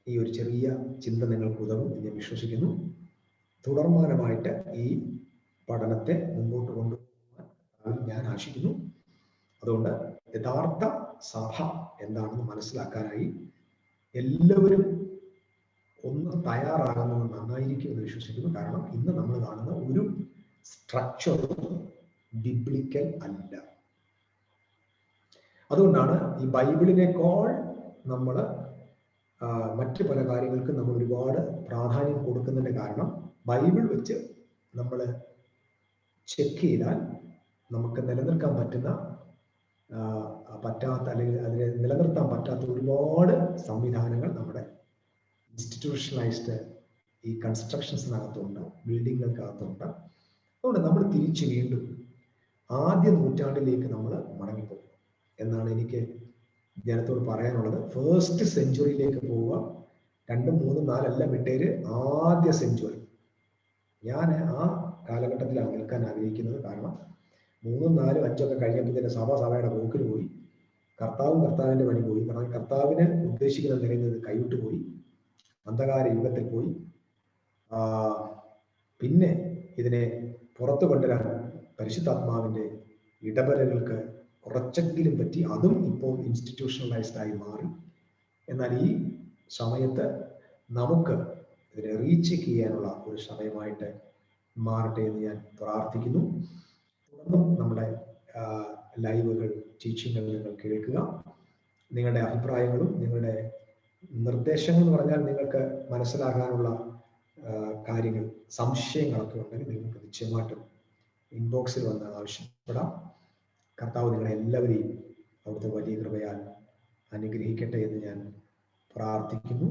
ഈ ഒരു ചെറിയ ചിന്ത നിങ്ങൾക്ക് ഉതകും എന്ന് ഞാൻ വിശ്വസിക്കുന്നു. തുടർമാനമായിട്ട് ഈ പഠനത്തെ മുമ്പോട്ട് കൊണ്ടുപോകാൻ ഞാൻ ആശിക്കുന്നു. അതുകൊണ്ട് യഥാർത്ഥ സഭ എന്താണെന്ന് മനസ്സിലാക്കാനായി എല്ലാവരും ഒന്ന് തയ്യാറാകുന്നത് നന്നായിരിക്കും എന്ന് വിശ്വസിക്കുന്നു. കാരണം ഇന്ന് നമ്മൾ കാണുന്ന ഒരു സ്ട്രക്ചറും ബിബ്ലിക്കൽ അല്ല. അതുകൊണ്ടാണ് ഈ ബൈബിളിനേക്കാൾ നമ്മൾ മറ്റു പല കാര്യങ്ങൾക്കും നമ്മൾ ഒരുപാട് പ്രാധാന്യം കൊടുക്കുന്നതിന്റെ കാരണം, ബൈബിൾ വെച്ച് നമ്മൾ ചെക്ക് ചെയ്താൽ നമുക്ക് നിലനിൽക്കാൻ പറ്റാത്ത അല്ലെങ്കിൽ അതിനെ നിലനിർത്താൻ പറ്റാത്ത ഒരുപാട് സംവിധാനങ്ങൾ നമ്മുടെ ഇൻസ്റ്റിറ്റ്യൂഷണലൈസ്ഡ് ഈ കൺസ്ട്രക്ഷൻസിനകത്തുണ്ട്, ബിൽഡിങ്ങുകൾക്കകത്തുണ്ട്. അതുകൊണ്ട് നമ്മൾ തിരിച്ചു വീണ്ടും ആദ്യ നൂറ്റാണ്ടിലേക്ക് നമ്മൾ മടങ്ങിപ്പോകും എന്നാണ് എനിക്ക് ജനത്തോട് പറയാനുള്ളത്. ഫസ്റ്റ് സെഞ്ചുറിയിലേക്ക് പോവുക. 2, 3, 4 എല്ലാം വിട്ടേര്, ആദ്യ സെഞ്ചുറി. ഞാൻ ആ കാലഘട്ടത്തിലാണ് നിൽക്കാൻ ആഗ്രഹിക്കുന്നത്. കാരണം 3, 4, 5 ഒക്കെ കഴിഞ്ഞപ്പോൾ തന്നെ സഭയുടെ പോക്കിന് പോയി, കർത്താവിന്റെ പണി പോയി. കാരണം കർത്താവിന് ഉദ്ദേശിക്കുന്നത് നിറയുന്നത് കൈവിട്ടു പോയി, അന്ധകാര യുഗത്തിൽ പോയി. പിന്നെ ഇതിനെ പുറത്തു കൊണ്ടുവരാൻ പരിശുദ്ധാത്മാവിന്റെ ഇടപെടലുകൾക്ക് കുറച്ചെങ്കിലും പറ്റി. അതും ഇപ്പോൾ ഇൻസ്റ്റിറ്റ്യൂഷണലൈസ്ഡ് ആയി മാറി. എന്നാൽ ഈ സമയത്ത് നമുക്ക് ഇതിനെ റീചെക്ക് ചെയ്യാനുള്ള ഒരു സമയമായിട്ട് മാറട്ടെ എന്ന് ഞാൻ പ്രാർത്ഥിക്കുന്നു. തുടർന്നും നമ്മുടെ ലൈവുകൾ, ടീച്ചിങ്ങുകൾ നിങ്ങൾ കേൾക്കുക. നിങ്ങളുടെ അഭിപ്രായങ്ങളും നിങ്ങളുടെ നിർദ്ദേശങ്ങൾ എന്ന് പറഞ്ഞാൽ നിങ്ങൾക്ക് മനസ്സിലാകാനുള്ള കാര്യങ്ങൾ, സംശയങ്ങളൊക്കെ ഉണ്ടെങ്കിൽ നിങ്ങൾക്ക് നിശ്ചയമായിട്ടും ഇൻബോക്സിൽ വന്ന് ആവശ്യപ്പെടാം. കർത്താവ് നിങ്ങളെ എല്ലാവരെയും അവിടുത്തെ വലിയ കൃപയാൽ അനുഗ്രഹിക്കട്ടെ എന്ന് ഞാൻ പ്രാർത്ഥിക്കുന്നു.